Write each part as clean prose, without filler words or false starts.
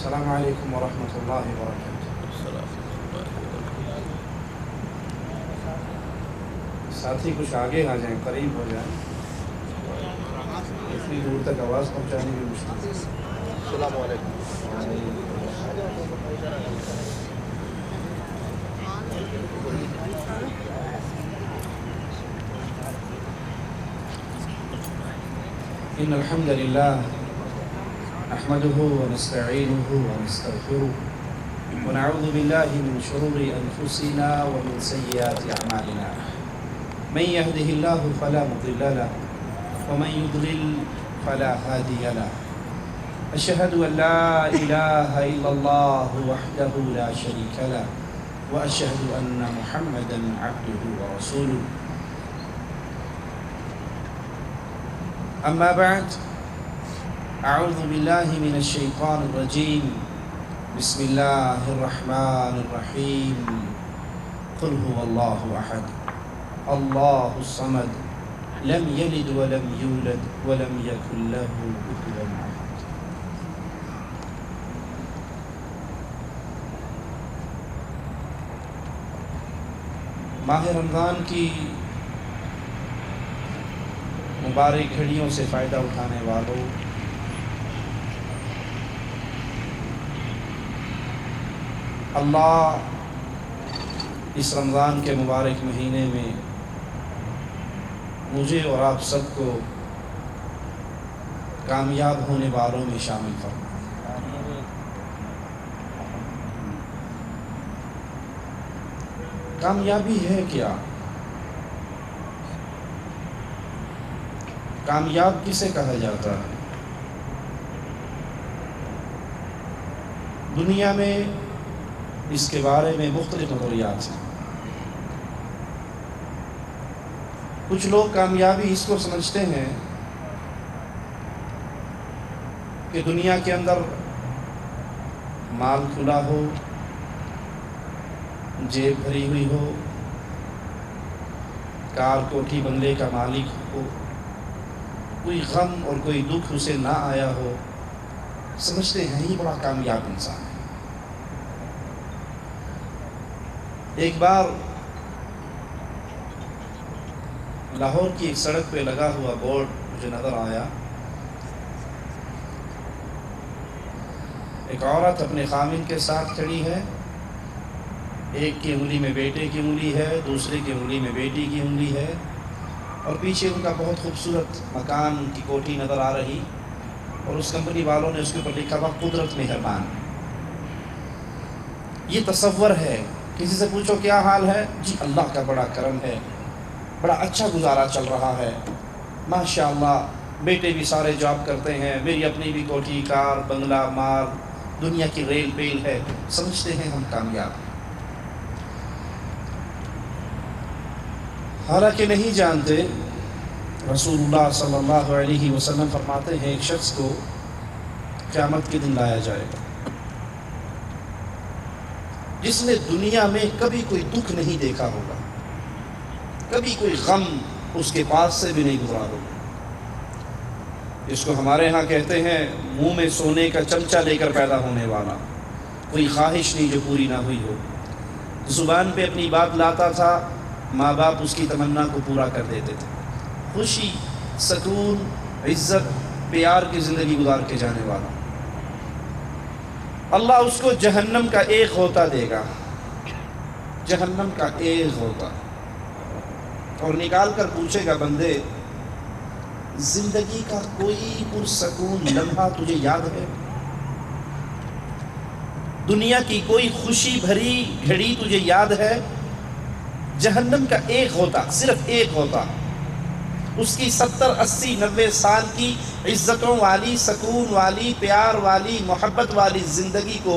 السلام علیکم ورحمۃ اللہ وبرکاتہ۔ ساتھی کچھ آگے آ جائیں، قریب ہو جائیں، اتنی دور تک آواز پہنچانے کی مشکل ہے۔ السلام علیکم۔ ان الحمد للہ نحمده ونستعینه ونستغفره ونعوذ باللہ من شرور انفسنا ومن سیئات اعمالنا، من يهده الله فلا مضل له ومن يضلل فلا هادي له، اشهد ان لا اله الا الله وحده لا شريك له واشهد ان محمدا عبده ورسوله، اما بعد، اعوذ باللہ من الشیطان الرجیم، بسم اللہ الرحمن الرحیم، قل هو اللہ احد اللہ الصمد لم یلد ولم یولد ولم یکن له کفوا احد۔ ماہ رمضان کی مبارک گھڑیوں سے فائدہ اٹھانے والوں، اللہ اس رمضان کے مبارک مہینے میں مجھے اور آپ سب کو کامیاب ہونے والوں میں شامل فرمائے۔ کامیابی ہے کیا؟ کامیاب کسے کہا جاتا ہے؟ دنیا میں اس کے بارے میں مختلف نظریات ہیں۔ کچھ لوگ کامیابی اس کو سمجھتے ہیں کہ دنیا کے اندر مال کھلا ہو، جیب بھری ہوئی ہو، کار کوٹھی بنگلے کا مالک ہو، کوئی غم اور کوئی دکھ اسے نہ آیا ہو، سمجھتے ہیں یہ بڑا کامیاب انسان ہے۔ ایک بار لاہور کی ایک سڑک پہ لگا ہوا بورڈ مجھے نظر آیا، ایک عورت اپنے خامن کے ساتھ کھڑی ہے، ایک کی انگلی میں بیٹے کی انگلی ہے، دوسرے کی انگلی میں بیٹی کی انگلی ہے، اور پیچھے ان کا بہت خوبصورت مکان، ان کی کوٹھی نظر آ رہی، اور اس کمپنی والوں نے اس کے اوپر لکھا ہوا قدرت مہربان۔ یہ تصور ہے۔ کسی سے پوچھو کیا حال ہے، جی اللہ کا بڑا کرم ہے، بڑا اچھا گزارا چل رہا ہے، ماشاءاللہ، بیٹے بھی سارے جاب کرتے ہیں، میری اپنی بھی کوٹھی، کار، بنگلہ، مال، دنیا کی ریل پیل ہے، سمجھتے ہیں ہم کامیاب ہیں۔ حالانکہ نہیں جانتے رسول اللہ صلی اللہ علیہ وسلم فرماتے ہیں ایک شخص کو قیامت کے دن لایا جائے گا جس نے دنیا میں کبھی کوئی دکھ نہیں دیکھا ہوگا، کبھی کوئی غم اس کے پاس سے بھی نہیں گزرا ہوگا، اس کو ہمارے ہاں کہتے ہیں منہ میں سونے کا چمچہ لے کر پیدا ہونے والا، کوئی خواہش نہیں جو پوری نہ ہوئی ہو، زبان پہ اپنی بات لاتا تھا، ماں باپ اس کی تمنا کو پورا کر دیتے تھے، خوشی، سکون، عزت، پیار کی زندگی گزار کے جانے والا، اللہ اس کو جہنم کا ایک غوطہ دے گا، جہنم کا ایک غوطہ، اور نکال کر پوچھے گا بندے زندگی کا کوئی پرسکون لمحہ تجھے یاد ہے؟ دنیا کی کوئی خوشی بھری گھڑی تجھے یاد ہے؟ جہنم کا ایک غوطہ، صرف ایک غوطہ، اس کی 70 80 90 سال کی عزتوں والی، سکون والی، پیار والی، محبت والی زندگی کو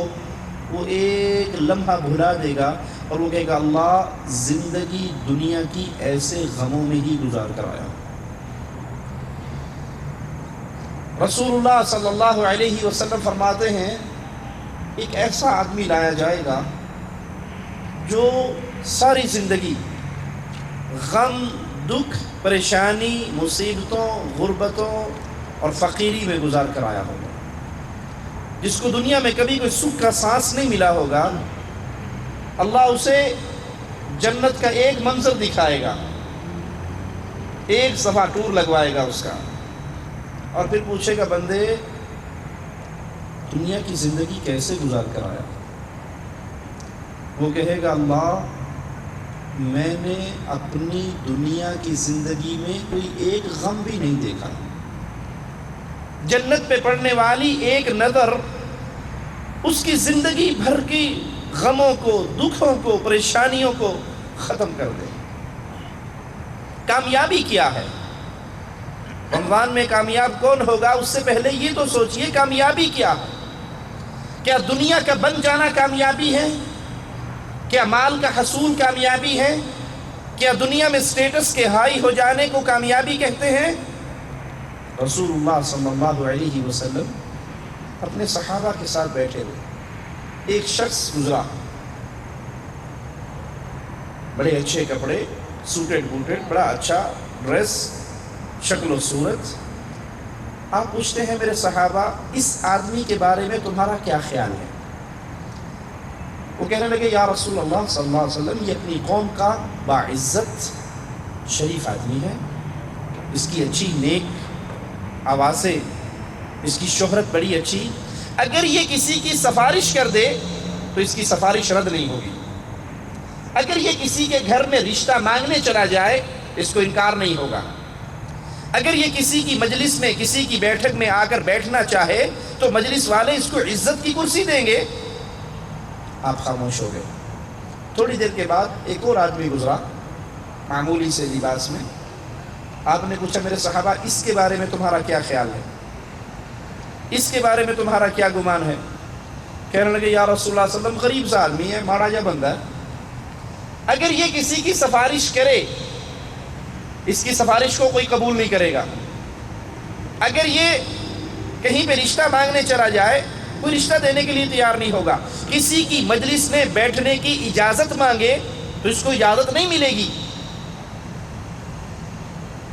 وہ ایک لمحہ بھلا دے گا، اور وہ کہے گا اللہ زندگی دنیا کی ایسے غموں میں ہی گزار کر آیا۔ رسول اللہ صلی اللہ علیہ وسلم فرماتے ہیں ایک ایسا آدمی لایا جائے گا جو ساری زندگی غم، دکھ، پریشانی، مصیبتوں، غربتوں اور فقیری میں گزار کر آیا ہوگا، جس کو دنیا میں کبھی کوئی سکھ کا سانس نہیں ملا ہوگا، اللہ اسے جنت کا ایک منظر دکھائے گا، ایک صفحہ ٹور لگوائے گا اس کا، اور پھر پوچھے گا بندے دنیا کی زندگی کیسے گزار کر آیا؟ وہ کہے گا اللہ میں نے اپنی دنیا کی زندگی میں کوئی ایک غم بھی نہیں دیکھا۔ جنت پہ پڑنے والی ایک نظر اس کی زندگی بھر کی غموں کو، دکھوں کو، پریشانیوں کو ختم کر دے۔ کامیابی کیا ہے؟ رمضان میں کامیاب کون ہوگا؟ اس سے پہلے یہ تو سوچئے کامیابی کیا ہے؟ کیا دنیا کا بن جانا کامیابی ہے؟ کیا مال کا حصول کامیابی ہے؟ کیا دنیا میں سٹیٹس کے ہائی ہو جانے کو کامیابی کہتے ہیں؟ رسول اللہ صلی اللہ علیہ وسلم اپنے صحابہ کے ساتھ بیٹھے ہوئے، ایک شخص گزرا، بڑے اچھے کپڑے، سوٹڈ بوٹڈ، بڑا اچھا ڈریس، شکل و صورت۔ آپ پوچھتے ہیں میرے صحابہ اس آدمی کے بارے میں تمہارا کیا خیال ہے؟ وہ کہنے لگے یا رسول اللہ صلی اللہ علیہ وسلم یہ اپنی قوم کا باعزت شریف آدمی ہے، اس کی اچھی نیک آوازیں، اس کی شہرت بڑی اچھی، اگر یہ کسی کی سفارش کر دے تو اس کی سفارش رد نہیں ہوگی، اگر یہ کسی کے گھر میں رشتہ مانگنے چلا جائے اس کو انکار نہیں ہوگا، اگر یہ کسی کی مجلس میں، کسی کی بیٹھک میں آ کر بیٹھنا چاہے تو مجلس والے اس کو عزت کی کرسی دیں گے۔ آپ خاموش ہو گئے۔ تھوڑی دیر کے بعد ایک اور آدمی گزرا معمولی سے لباس میں۔ آپ نے پوچھا میرے صحابہ اس کے بارے میں تمہارا کیا خیال ہے؟ اس کے بارے میں تمہارا کیا گمان ہے؟ کہنے لگے یا رسول اللہ صلی اللہ علیہ وسلم غریب سا آدمی ہے، ماڑا جا بندہ ہے، اگر یہ کسی کی سفارش کرے اس کی سفارش کو کوئی قبول نہیں کرے گا، اگر یہ کہیں پہ رشتہ مانگنے چلا جائے کوئی رشتہ دینے کے لیے تیار نہیں ہوگا، کسی کی مجلس میں بیٹھنے کی اجازت مانگے تو اس کو اجازت نہیں ملے گی۔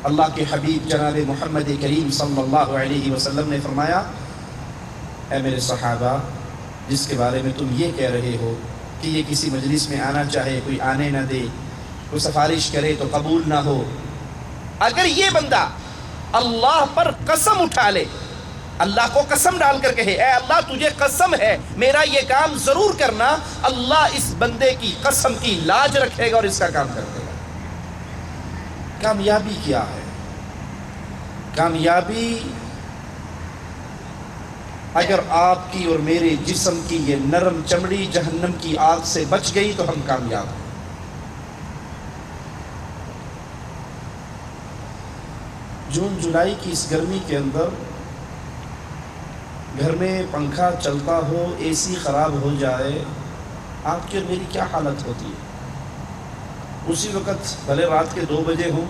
اللہ کے حبیب جناب محمد کریم صلی اللہ علیہ وسلم نے فرمایا اے میرے صحابہ جس کے بارے میں تم یہ کہہ رہے ہو کہ یہ کسی مجلس میں آنا چاہے کوئی آنے نہ دے، کوئی سفارش کرے تو قبول نہ ہو، اگر یہ بندہ اللہ پر قسم اٹھا لے، اللہ کو قسم ڈال کر کہے اے اللہ تجھے قسم ہے میرا یہ کام ضرور کرنا، اللہ اس بندے کی قسم کی لاج رکھے گا اور اس کا کام کر دے گا۔ کامیابی کیا ہے؟ کامیابی اگر آپ کی اور میرے جسم کی یہ نرم چمڑی جہنم کی آگ سے بچ گئی تو ہم کامیاب ہیں۔ جون جولائی کی اس گرمی کے اندر گھر میں پنکھا چلتا ہو، اے سی خراب ہو جائے، آپ کی اور میری کیا حالت ہوتی ہے؟ اسی وقت بھلے رات کے 2 بجے ہوں،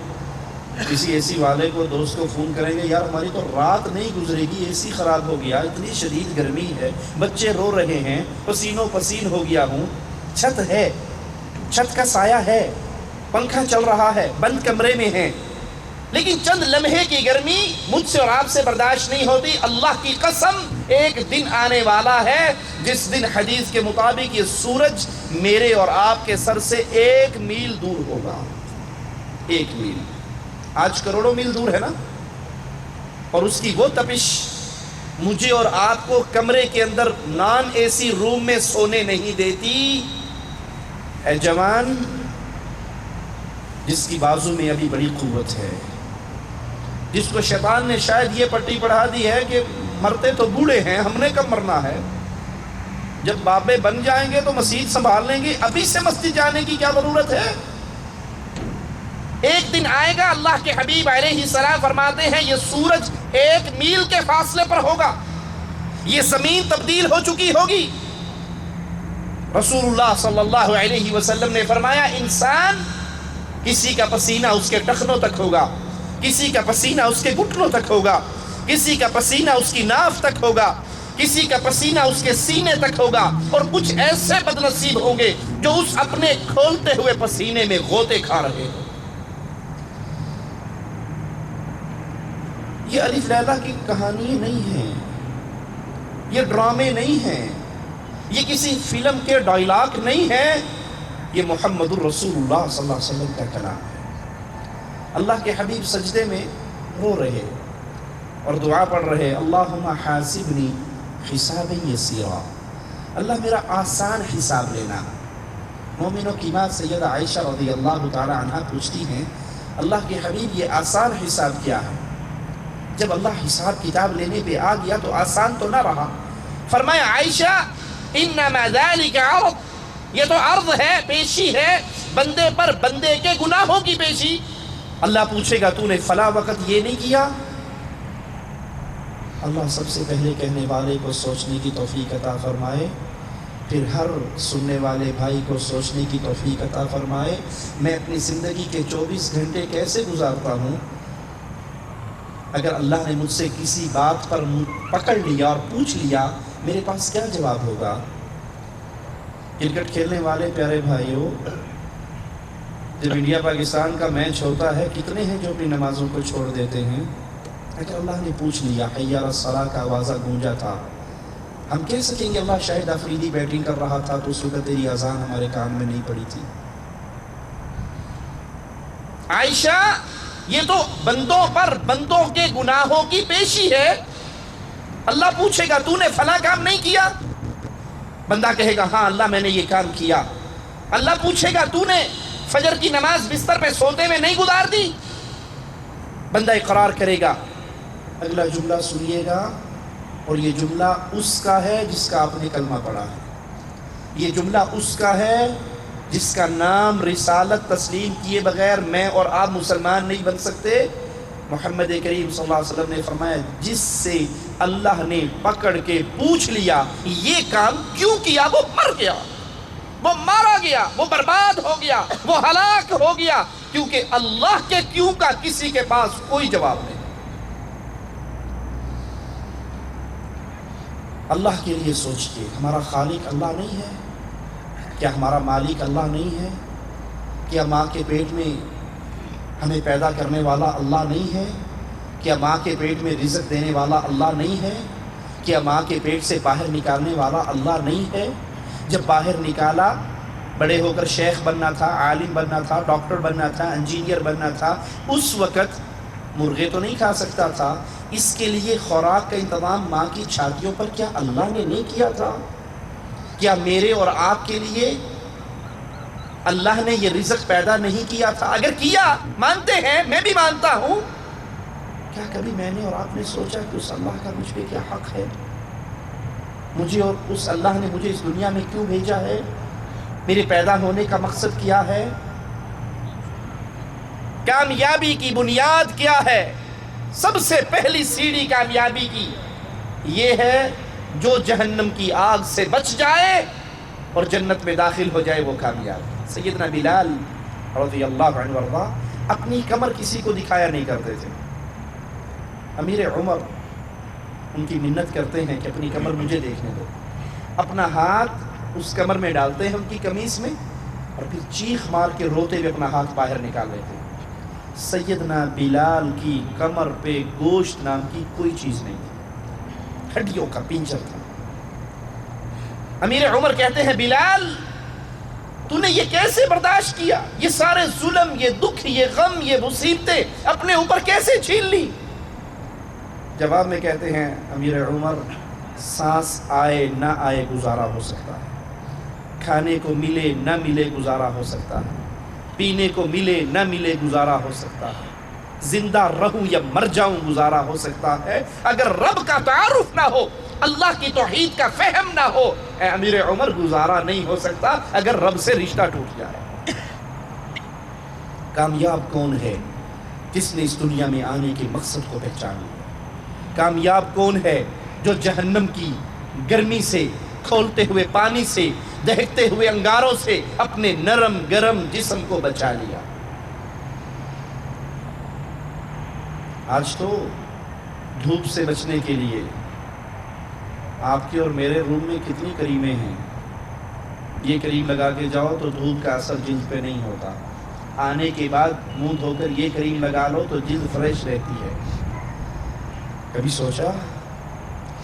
کسی اے سی والے کو دوست کو فون کریں گے یار ہماری تو رات نہیں گزرے گی، اے سی خراب ہو گیا، اتنی شدید گرمی ہے، بچے رو رہے ہیں، پسینوں پسین ہو گیا ہوں، چھت ہے، چھت کا سایہ ہے، پنکھا چل رہا ہے، بند کمرے میں ہیں، لیکن چند لمحے کی گرمی مجھ سے اور آپ سے برداشت نہیں ہوتی۔ اللہ کی قسم ایک دن آنے والا ہے جس دن حدیث کے مطابق یہ سورج میرے اور آپ کے سر سے 1 میل دور ہوگا۔ 1 میل، آج کروڑوں میل دور ہے نا، اور اس کی وہ تپش مجھے اور آپ کو کمرے کے اندر نان اے سی روم میں سونے نہیں دیتی۔ اے جوان جس کی بازو میں ابھی بڑی قوت ہے، جس کو شیطان نے شاید یہ پٹی پڑھا دی ہے کہ مرتے تو بوڑھے ہیں، ہم نے کب مرنا ہے، جب بابے بن جائیں گے تو مسجد سنبھال لیں گے، ابھی سے مسجد جانے کی کیا ضرورت ہے؟ ایک دن آئے گا اللہ کے حبیب علیہ السلام فرماتے ہیں یہ سورج 1 میل کے فاصلے پر ہوگا، یہ زمین تبدیل ہو چکی ہوگی۔ رسول اللہ صلی اللہ علیہ وسلم نے فرمایا انسان کسی کا پسینہ اس کے ٹخنوں تک ہوگا، کسی کا پسینہ اس کے گھٹنوں تک ہوگا، کسی کا پسینہ اس کی ناف تک ہوگا، کسی کا پسینہ اس کے سینے تک ہوگا، اور کچھ ایسے بد نصیب ہوں گے جو اس اپنے کھولتے ہوئے پسینے میں غوطے کھا رہے ہیں۔ یہ الف لیلا کی کہانی نہیں ہے، یہ ڈرامے نہیں ہیں، یہ کسی فلم کے ڈائلاگ نہیں ہیں، یہ محمد الرسول اللہ صلی اللہ علیہ وسلم کا کلام ہے۔ اللہ کے حبیب سجدے میں رو رہے اور دعا پڑھ رہے، اللہم حاسبنی حسابا یسیرا، اللہ میرا آسان حساب لینا۔ مومنوں کی ماں سیدہ عائشہ رضی اللہ تعالی عنہ پوچھتی ہیں، اللہ کے حبیب یہ آسان حساب کیا ہے؟ جب اللہ حساب کتاب لینے پہ آ گیا تو آسان تو نہ رہا۔ فرمایا عائشہ انما ذالک عرض، یہ تو عرض ہے، پیشی ہے، بندے پر بندے کے گناہوں کی پیشی۔ اللہ پوچھے گا تو نے فلاں وقت یہ نہیں کیا؟ اللہ سب سے پہلے کہنے والے کو سوچنے کی توفیق عطا فرمائے، پھر ہر سننے والے بھائی کو سوچنے کی توفیق عطا فرمائے، میں اپنی زندگی کے 24 گھنٹے کیسے گزارتا ہوں؟ اگر اللہ نے مجھ سے کسی بات پر پکڑ لیا اور پوچھ لیا، میرے پاس کیا جواب ہوگا؟ کرکٹ کھیلنے والے پیارے بھائیوں، جب انڈیا پاکستان کا میچ ہوتا ہے، کتنے ہیں جو اپنی نمازوں کو چھوڑ دیتے ہیں؟ اگر اللہ نے پوچھ لیا، حی علی الصلاۃ کا آوازہ گونجا تھا، ہم کہہ سکیں گے اللہ شاہد افریدی بیٹنگ کر رہا تھا تو اس وقت تیری اذان ہمارے کان میں نہیں پڑی تھی۔ عائشہ یہ تو بندوں پر بندوں کے گناہوں کی پیشی ہے۔ اللہ پوچھے گا تو نے فلاں کام نہیں کیا؟ بندہ کہے گا ہاں اللہ میں نے یہ کام کیا۔ اللہ پوچھے گا تو نے فجر کی نماز بستر پہ سوتے میں نہیں گزار دی؟ بندہ اقرار کرے گا۔ اگلا جملہ سنیے گا، اور یہ جملہ اس کا ہے جس کا آپ نے کلمہ پڑھا ہے، یہ جملہ اس کا ہے جس کا نام رسالت تسلیم کیے بغیر میں اور آپ مسلمان نہیں بن سکتے۔ محمد کریم صلی اللہ علیہ وسلم نے فرمایا، جس سے اللہ نے پکڑ کے پوچھ لیا یہ کام کیوں کیا، وہ مر گیا، وہ مارا گیا، وہ برباد ہو گیا، وہ ہلاک ہو گیا، کیونکہ اللہ کے کیوں کا کسی کے پاس کوئی جواب نہیں۔ اللہ کے لیے سوچئے، ہمارا خالق اللہ نہیں ہے کیا؟ ہمارا مالک اللہ نہیں ہے کیا؟ ماں کے پیٹ میں ہمیں پیدا کرنے والا اللہ نہیں ہے کیا؟ ماں کے پیٹ میں رزق دینے والا اللہ نہیں ہے کیا؟ ماں کے پیٹ سے باہر نکالنے والا اللہ نہیں ہے؟ جب باہر نکالا، بڑے ہو کر شیخ بننا تھا، عالم بننا تھا، ڈاکٹر بننا تھا، انجینئر بننا تھا، اس وقت مرغے تو نہیں کھا سکتا تھا، اس کے لیے خوراک کا انتظام ماں کی چھاتیوں پر کیا اللہ نے نہیں کیا تھا؟ کیا میرے اور آپ کے لیے اللہ نے یہ رزق پیدا نہیں کیا تھا؟ اگر کیا، مانتے ہیں، میں بھی مانتا ہوں، کیا کبھی میں نے اور آپ نے سوچا کہ اس اللہ کا مجھ پہ کیا حق ہے؟ مجھے اور اس اللہ نے مجھے اس دنیا میں کیوں بھیجا ہے؟ میرے پیدا ہونے کا مقصد کیا ہے؟ کامیابی کی بنیاد کیا ہے؟ سب سے پہلی سیڑھی کامیابی کی یہ ہے جو جہنم کی آگ سے بچ جائے اور جنت میں داخل ہو جائے، وہ کامیاب۔ سیدنا بلال رضی اللہ عنہ وارضا اپنی کمر کسی کو دکھایا نہیں کرتے تھے۔ امیر عمر ان کی منت کرتے ہیں کہ اپنی کمر مجھے دیکھنے دو، اپنا ہاتھ اس کمر میں ڈالتے ہیں ان کی قمیص میں، اور پھر چیخ مار کے روتے ہوئے اپنا ہاتھ باہر نکال لیتے ہیں۔ سیدنا بلال کی کمر پہ گوشت نام کی کوئی چیز نہیں تھی، ہڈیوں کا پنجر تھا۔ امیر عمر کہتے ہیں بلال تو نے یہ کیسے برداشت کیا؟ یہ سارے ظلم، یہ دکھ، یہ غم، یہ مصیبتیں اپنے اوپر کیسے جھیل لی؟ جواب میں کہتے ہیں امیر عمر، سانس آئے نہ آئے گزارا ہو سکتا ہے، کھانے کو ملے نہ ملے گزارا ہو سکتا ہے، پینے کو ملے نہ ملے گزارا ہو سکتا ہے، زندہ رہوں یا مر جاؤں گزارا ہو سکتا ہے، اگر رب کا تعارف نہ ہو، اللہ کی توحید کا فہم نہ ہو، اے امیر عمر گزارا نہیں ہو سکتا اگر رب سے رشتہ ٹوٹ جائے۔ کامیاب کون ہے؟ جس نے اس دنیا میں آنے کے مقصد کو پہچان لیا۔ کامیاب کون ہے؟ جو جہنم کی گرمی سے، کھولتے ہوئے پانی سے، دہکتے ہوئے انگاروں سے اپنے نرم گرم جسم کو بچا لیا۔ آج تو دھوپ سے بچنے کے لیے آپ کے اور میرے روم میں کتنی کریمیں ہیں، یہ کریم لگا کے جاؤ تو دھوپ کا اثر جلد پہ نہیں ہوتا، آنے کے بعد منہ دھو کر یہ کریم لگا لو تو جلد فریش رہتی ہے۔ کبھی سوچا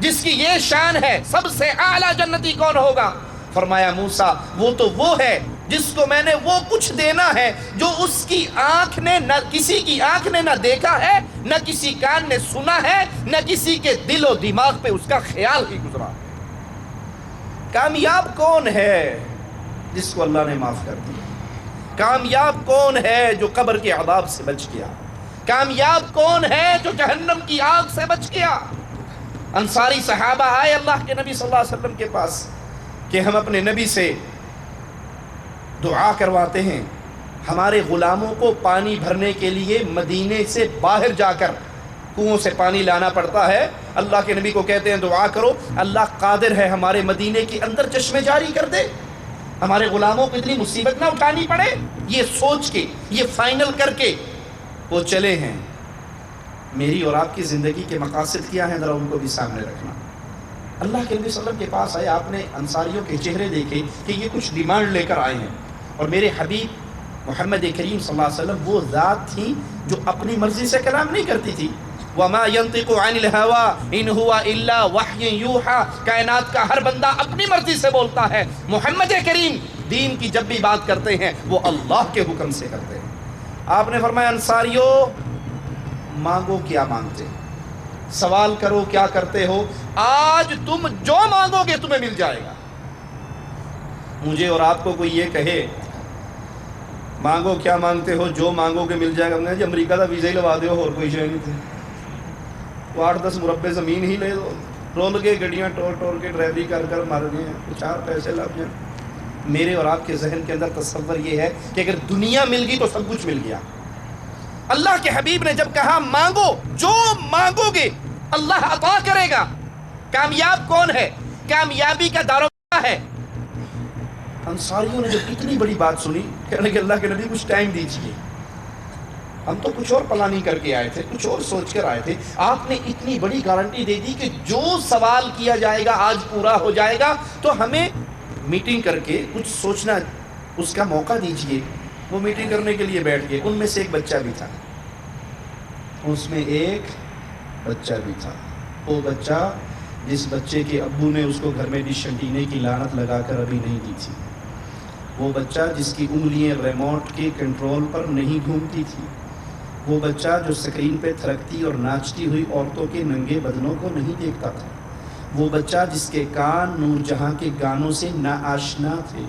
جس کی یہ شان ہے سب سے اعلیٰ جنتی کون ہوگا؟ فرمایا موسیٰ وہ تو وہ ہے جس کو میں نے وہ کچھ دینا ہے جو اس کی آنکھ نے نہ کسی کی آنکھ نے نہ دیکھا ہے، نہ کسی کان نے سنا ہے، نہ کسی کے دل و دماغ پہ اس کا خیال ہی گزرا۔ کامیاب کون ہے جس کو اللہ نے معاف کر دیا؟ کامیاب کون ہے جو قبر کے عذاب سے بچ گیا؟ کامیاب کون ہے جو جہنم کی آگ سے بچ گیا؟ انصاری صحابہ آئے اللہ کے نبی صلی اللہ علیہ وسلم کے پاس کہ ہم اپنے نبی سے دعا کرواتے ہیں، ہمارے غلاموں کو پانی بھرنے کے لیے مدینے سے باہر جا کر کنویں سے پانی لانا پڑتا ہے۔ اللہ کے نبی کو کہتے ہیں دعا کرو اللہ قادر ہے ہمارے مدینے کے اندر چشمے جاری کر دے، ہمارے غلاموں کو اتنی مصیبت نہ اٹھانی پڑے۔ یہ سوچ کے، یہ فائنل کر کے وہ چلے ہیں۔ میری اور آپ کی زندگی کے مقاصد کیا ہیں، ذرا ان کو بھی سامنے رکھنا۔ اللہ کے نبی صلی اللہ علیہ وسلم کے پاس آئے، آپ نے انصاریوں کے چہرے دیکھے کہ یہ کچھ ڈیمانڈ لے کر آئے ہیں، اور میرے حبیب محمد کریم صلی اللہ علیہ وسلم وہ ذات تھی جو اپنی مرضی سے کلام نہیں کرتی تھی۔ وَمَا يَنطِقُ عَنِ الْهَوَىٰ إِنْ هُوَ إِلَّا وَحْيٌ يُوحَىٰ، کائنات کا ہر بندہ اپنی مرضی سے بولتا ہے۔ محمد کریم دین کی جب بھی بات کرتے ہیں وہ اللہ کے حکم سے کرتے ہیں۔ آپ نے فرمایا انصاریو مانگو کیا مانگتے ہیں، سوال کرو کیا کرتے ہو، آج تم جو مانگو گے تمہیں مل جائے گا۔ مجھے اور آپ کو کوئی یہ کہے مانگو کیا مانگتے ہو، جو مانگو گے مل جائے گا، جی امریکہ کا ویزا ہی لوا دو اور کوئی شے نہیں تھے، وہ 8-10 مربع زمین ہی لے دو، رول کے گڈیاں ٹور کے ڈرائیوری کر مر گئے ہیں، 4 پیسے لگ جائیں۔ میرے اور آپ کے ذہن کے اندر تصور یہ ہے کہ اگر دنیا مل گئی تو سب کچھ مل گیا۔ اللہ کے حبیب نے جب کہا مانگو، جو مانگو گے اللہ عطا کرے گا۔ کامیاب کون ہے؟ کامیابی کا دار و کیا ہے؟ انصاریوں نے جب اتنی بڑی بات سنی، کہنے کہ اللہ کے نبی کچھ ٹائم دیجیے، ہم تو کچھ اور پلاننگ کر کے آئے تھے، کچھ اور سوچ کر آئے تھے، آپ نے اتنی بڑی گارنٹی دے دی کہ جو سوال کیا جائے گا آج پورا ہو جائے گا، تو ہمیں میٹنگ کر کے کچھ سوچنا اس کا موقع دیجیے۔ وہ میٹنگ کرنے کے لیے بیٹھ گئے، ان میں سے ایک بچہ بھی تھا، اس میں ایک بچہ بھی تھا، وہ بچہ جس بچے کے ابو نے اس کو گھر میں ڈش انٹینے کی لعنت لگا کر ابھی نہیں دی تھی، وہ بچہ جس کی انگلیاں ریموٹ کے کنٹرول پر نہیں گھومتی تھی، وہ بچہ جو سکرین پہ تھرکتی اور ناچتی ہوئی عورتوں کے ننگے بدنوں کو نہیں دیکھتا تھا، وہ بچہ جس کے کان نور جہاں کے گانوں سے ناآشنا تھے،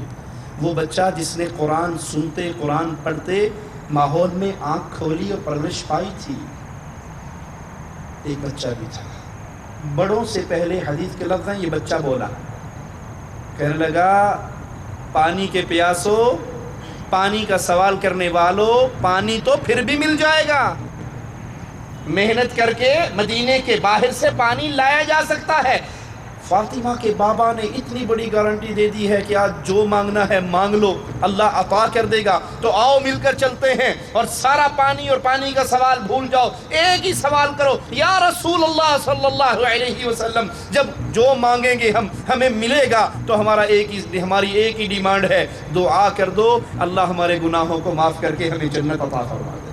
وہ بچہ جس نے قرآن سنتے قرآن پڑھتے ماحول میں آنکھ کھولی اور پرورش پائی تھی، ایک بچہ بھی تھا۔ بڑوں سے پہلے حدیث کے لفظ ہیں، یہ بچہ بولا، کہنے لگا پانی کے پیاسو، پانی کا سوال کرنے والوں، پانی تو پھر بھی مل جائے گا، محنت کر کے مدینے کے باہر سے پانی لایا جا سکتا ہے۔ فاطمہ کے بابا نے اتنی بڑی گارنٹی دے دی ہے کہ آج جو مانگنا ہے مانگ لو، اللہ عطا کر دے گا، تو آؤ مل کر چلتے ہیں اور سارا پانی اور پانی کا سوال بھول جاؤ، ایک ہی سوال کرو، یا رسول اللہ صلی اللہ علیہ وسلم جب جو مانگیں گے ہمیں ملے گا تو ہماری ایک ہی ڈیمانڈ ہے، دعا کر دو اللہ ہمارے گناہوں کو معاف کر کے ہمیں جنت عطا فرما دے۔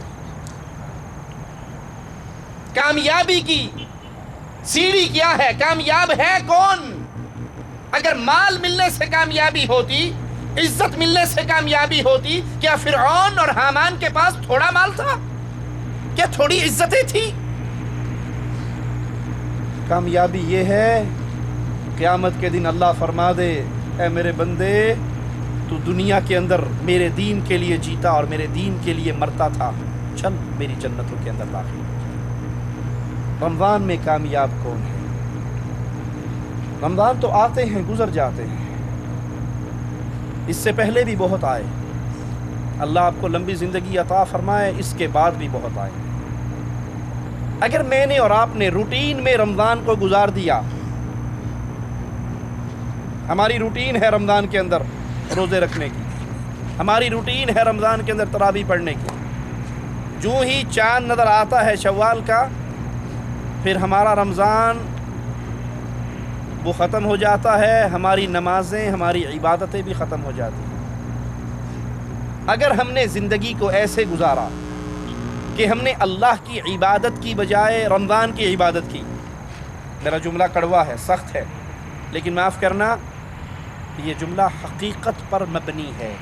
کامیابی کی سیڑھی کیا ہے؟ کامیاب ہے کون؟ اگر مال ملنے سے کامیابی ہوتی، عزت ملنے سے کامیابی ہوتی، کیا فرعون اور حامان کے پاس تھوڑا مال تھا؟ کیا تھوڑی عزتیں تھی؟ کامیابی یہ ہے قیامت کے دن اللہ فرما دے اے میرے بندے تو دنیا کے اندر میرے دین کے لیے جیتا اور میرے دین کے لیے مرتا تھا، چل میری جنتوں کے اندر داخل۔ رمضان میں کامیاب کون ہے؟ رمضان تو آتے ہیں گزر جاتے ہیں، اس سے پہلے بھی بہت آئے، اللہ آپ کو لمبی زندگی عطا فرمائے، اس کے بعد بھی بہت آئے۔ اگر میں نے اور آپ نے روٹین میں رمضان کو گزار دیا، ہماری روٹین ہے رمضان کے اندر روزے رکھنے کی، ہماری روٹین ہے رمضان کے اندر تراویح پڑھنے کی، جو ہی چاند نظر آتا ہے شوال کا پھر ہمارا رمضان وہ ختم ہو جاتا ہے، ہماری نمازیں ہماری عبادتیں بھی ختم ہو جاتی ہیں۔ اگر ہم نے زندگی کو ایسے گزارا کہ ہم نے اللہ کی عبادت کی بجائے رمضان کی عبادت کی، میرا جملہ کڑوا ہے، سخت ہے، لیکن معاف کرنا یہ جملہ حقیقت پر مبنی ہے۔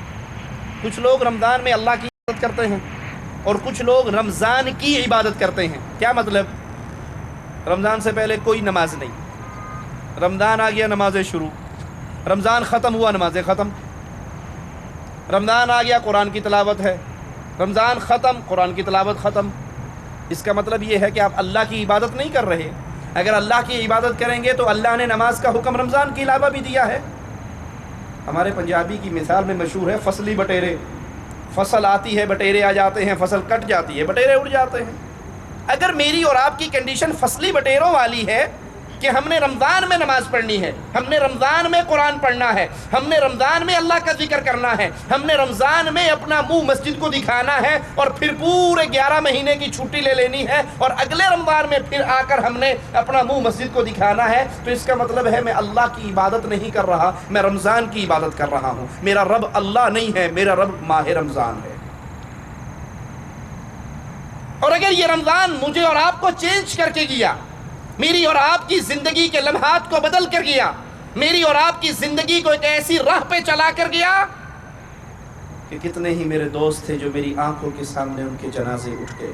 کچھ لوگ رمضان میں اللہ کی عبادت کرتے ہیں اور کچھ لوگ رمضان کی عبادت کرتے ہیں۔ کیا مطلب؟ رمضان سے پہلے کوئی نماز نہیں، رمضان آ گیا نمازیں شروع، رمضان ختم ہوا نمازیں ختم، رمضان آ گیا قرآن کی تلاوت ہے، رمضان ختم قرآن کی تلاوت ختم۔ اس کا مطلب یہ ہے کہ آپ اللہ کی عبادت نہیں کر رہے۔ اگر اللہ کی عبادت کریں گے تو اللہ نے نماز کا حکم رمضان کے علاوہ بھی دیا ہے۔ ہمارے پنجابی کی مثال میں مشہور ہے فصلی بٹیرے۔ فصل آتی ہے بٹیرے آ جاتے ہیں، فصل کٹ جاتی ہے بٹیرے اڑ جاتے ہیں۔ اگر میری اور آپ کی کنڈیشن فصلی بٹیروں والی ہے کہ ہم نے رمضان میں نماز پڑھنی ہے، ہم نے رمضان میں قرآن پڑھنا ہے، ہم نے رمضان میں اللہ کا ذکر کرنا ہے، ہم نے رمضان میں اپنا منہ مسجد کو دکھانا ہے اور پھر پورے 11 مہینے کی چھٹی لے لینی ہے اور اگلے رمضان میں پھر آ کر ہم نے اپنا منہ مسجد کو دکھانا ہے، تو اس کا مطلب ہے میں اللہ کی عبادت نہیں کر رہا، میں رمضان کی عبادت کر رہا ہوں۔ میرا رب اللہ نہیں ہے، میرا رب ماہ رمضان ہے۔ اور اگر یہ رمضان مجھے اور آپ کو چینج کر کے گیا، میری اور آپ کی زندگی کے لمحات کو بدل کر گیا، میری اور آپ کی زندگی کو ایک ایسی راہ پہ چلا کر گیا کہ کتنے ہی میرے دوست تھے جو میری آنکھوں کے سامنے ان کے جنازے اٹھ گئے۔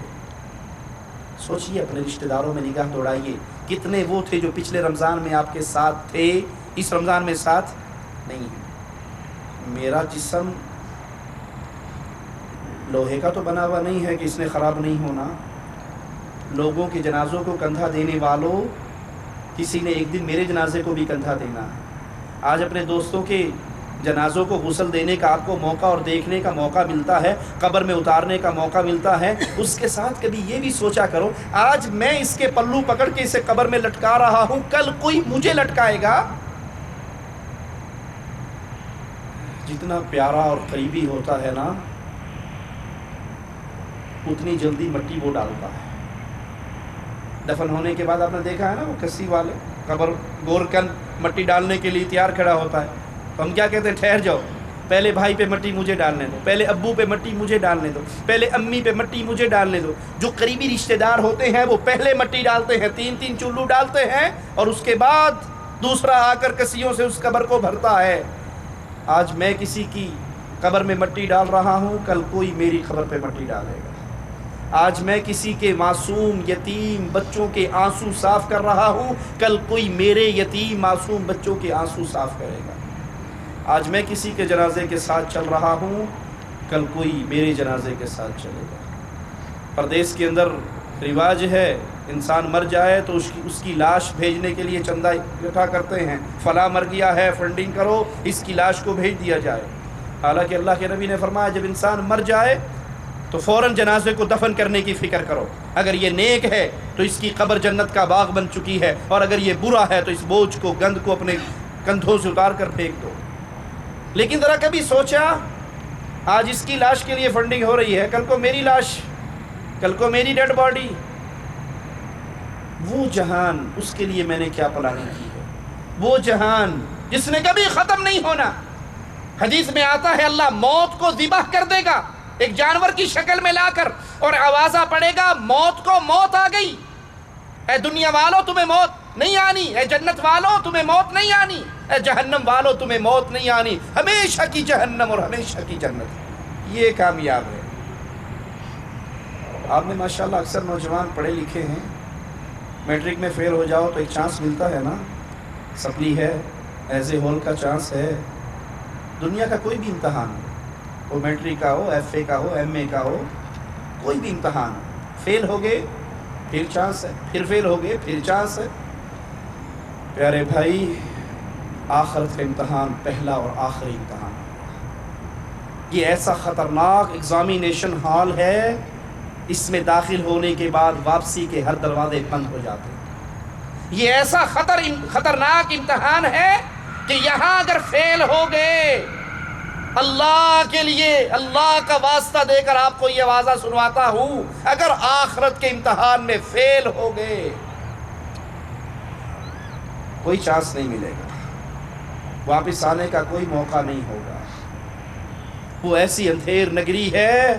سوچئے، اپنے رشتہ داروں میں نگاہ دوڑائیے، کتنے وہ تھے جو پچھلے رمضان میں آپ کے ساتھ تھے، اس رمضان میں ساتھ نہیں ہے۔ میرا جسم لوہے کا تو بنا ہوا نہیں ہے کہ اس نے خراب نہیں ہونا۔ لوگوں کے جنازوں کو کندھا دینے والوں، کسی نے ایک دن میرے جنازے کو بھی کندھا دینا ہے۔ آج اپنے دوستوں کے جنازوں کو غسل دینے کا آپ کو موقع اور دیکھنے کا موقع ملتا ہے، قبر میں اتارنے کا موقع ملتا ہے، اس کے ساتھ کبھی یہ بھی سوچا کرو، آج میں اس کے پلو پکڑ کے اسے قبر میں لٹکا رہا ہوں، کل کوئی مجھے لٹکائے گا۔ جتنا پیارا اور قریبی ہوتا ہے نا، اتنی جلدی مٹی وہ ڈالتا ہے۔ دفن ہونے کے بعد آپ نے دیکھا ہے نا، وہ کسی والے قبر گورکن مٹی ڈالنے کے لیے تیار کھڑا ہوتا ہے، تو ہم کیا کہتے ہیں؟ ٹھہر جاؤ، پہلے بھائی پہ مٹی مجھے ڈالنے دو، پہلے ابو پہ مٹی مجھے ڈالنے دو، پہلے امی پہ مٹی مجھے ڈالنے دو۔ جو قریبی رشتہ دار ہوتے ہیں وہ پہلے مٹی ڈالتے ہیں، 3 چلو ڈالتے ہیں، اور اس کے بعد دوسرا آ کر کسیوں سے اس قبر کو بھرتا ہے۔ آج میں کسی کی قبر میں مٹی ڈال رہا ہوں، کل کوئی میری قبر پہ مٹی ڈالے گا۔ آج میں کسی کے معصوم یتیم بچوں کے آنسو صاف کر رہا ہوں، کل کوئی میرے یتیم معصوم بچوں کے آنسو صاف کرے گا۔ آج میں کسی کے جنازے کے ساتھ چل رہا ہوں، کل کوئی میرے جنازے کے ساتھ چلے گا۔ پردیس کے اندر رواج ہے، انسان مر جائے تو اس کی لاش بھیجنے کے لیے چندہ اکٹھا کرتے ہیں، فلاں مر گیا ہے، فنڈنگ کرو، اس کی لاش کو بھیج دیا جائے۔ حالانکہ اللہ کے نبی نے فرمایا جب انسان مر جائے تو فوراً جنازے کو دفن کرنے کی فکر کرو۔ اگر یہ نیک ہے تو اس کی قبر جنت کا باغ بن چکی ہے، اور اگر یہ برا ہے تو اس بوجھ کو، گند کو اپنے کندھوں سے اتار کر پھینک دو۔ لیکن ذرا کبھی سوچا، آج اس کی لاش کے لیے فنڈنگ ہو رہی ہے، کل کو میری لاش، کل کو میری ڈیڈ باڈی، وہ جہان، اس کے لیے میں نے کیا پلاننگ کی ہے؟ وہ جہان جس نے کبھی ختم نہیں ہونا۔ حدیث میں آتا ہے اللہ موت کو ذبح کر دے گا ایک جانور کی شکل میں لا کر، اور آوازہ پڑے گا موت کو موت آ گئی، اے دنیا والوں تمہیں موت نہیں آنی، اے جنت والوں تمہیں موت نہیں آنی، اے جہنم والوں تمہیں موت نہیں آنی، ہمیشہ کی جہنم اور ہمیشہ کی جنت۔ یہ کامیاب ہے۔ آپ نے ماشاءاللہ اکثر نوجوان پڑھے لکھے ہیں، میٹرک میں فیل ہو جاؤ تو ایک چانس ملتا ہے نا، سپلی ہے، ایز اے ہول کا چانس ہے۔ دنیا کا کوئی بھی امتحان ہو، وہ میٹرک کا ہو، ایف اے کا ہو، ایم اے کا ہو، کوئی بھی امتحان، فیل ہو گئے پھر چانس ہے، پھر فیل ہو گئے پھر چانس ہے۔ پیارے بھائی، آخرت کا امتحان پہلا اور آخری امتحان، یہ ایسا خطرناک ایگزامینیشن ہال ہے، اس میں داخل ہونے کے بعد واپسی کے ہر دروازے بند ہو جاتے ہیں۔ یہ ایسا خطرناک امتحان ہے کہ یہاں اگر فیل ہو گئے، اللہ کے لیے، اللہ کا واسطہ دے کر آپ کو یہ آوازہ سنواتا ہوں، اگر آخرت کے امتحان میں فیل ہو گئے، کوئی چانس نہیں ملے گا، واپس آنے کا کوئی موقع نہیں ہوگا۔ وہ ایسی اندھیر نگری ہے،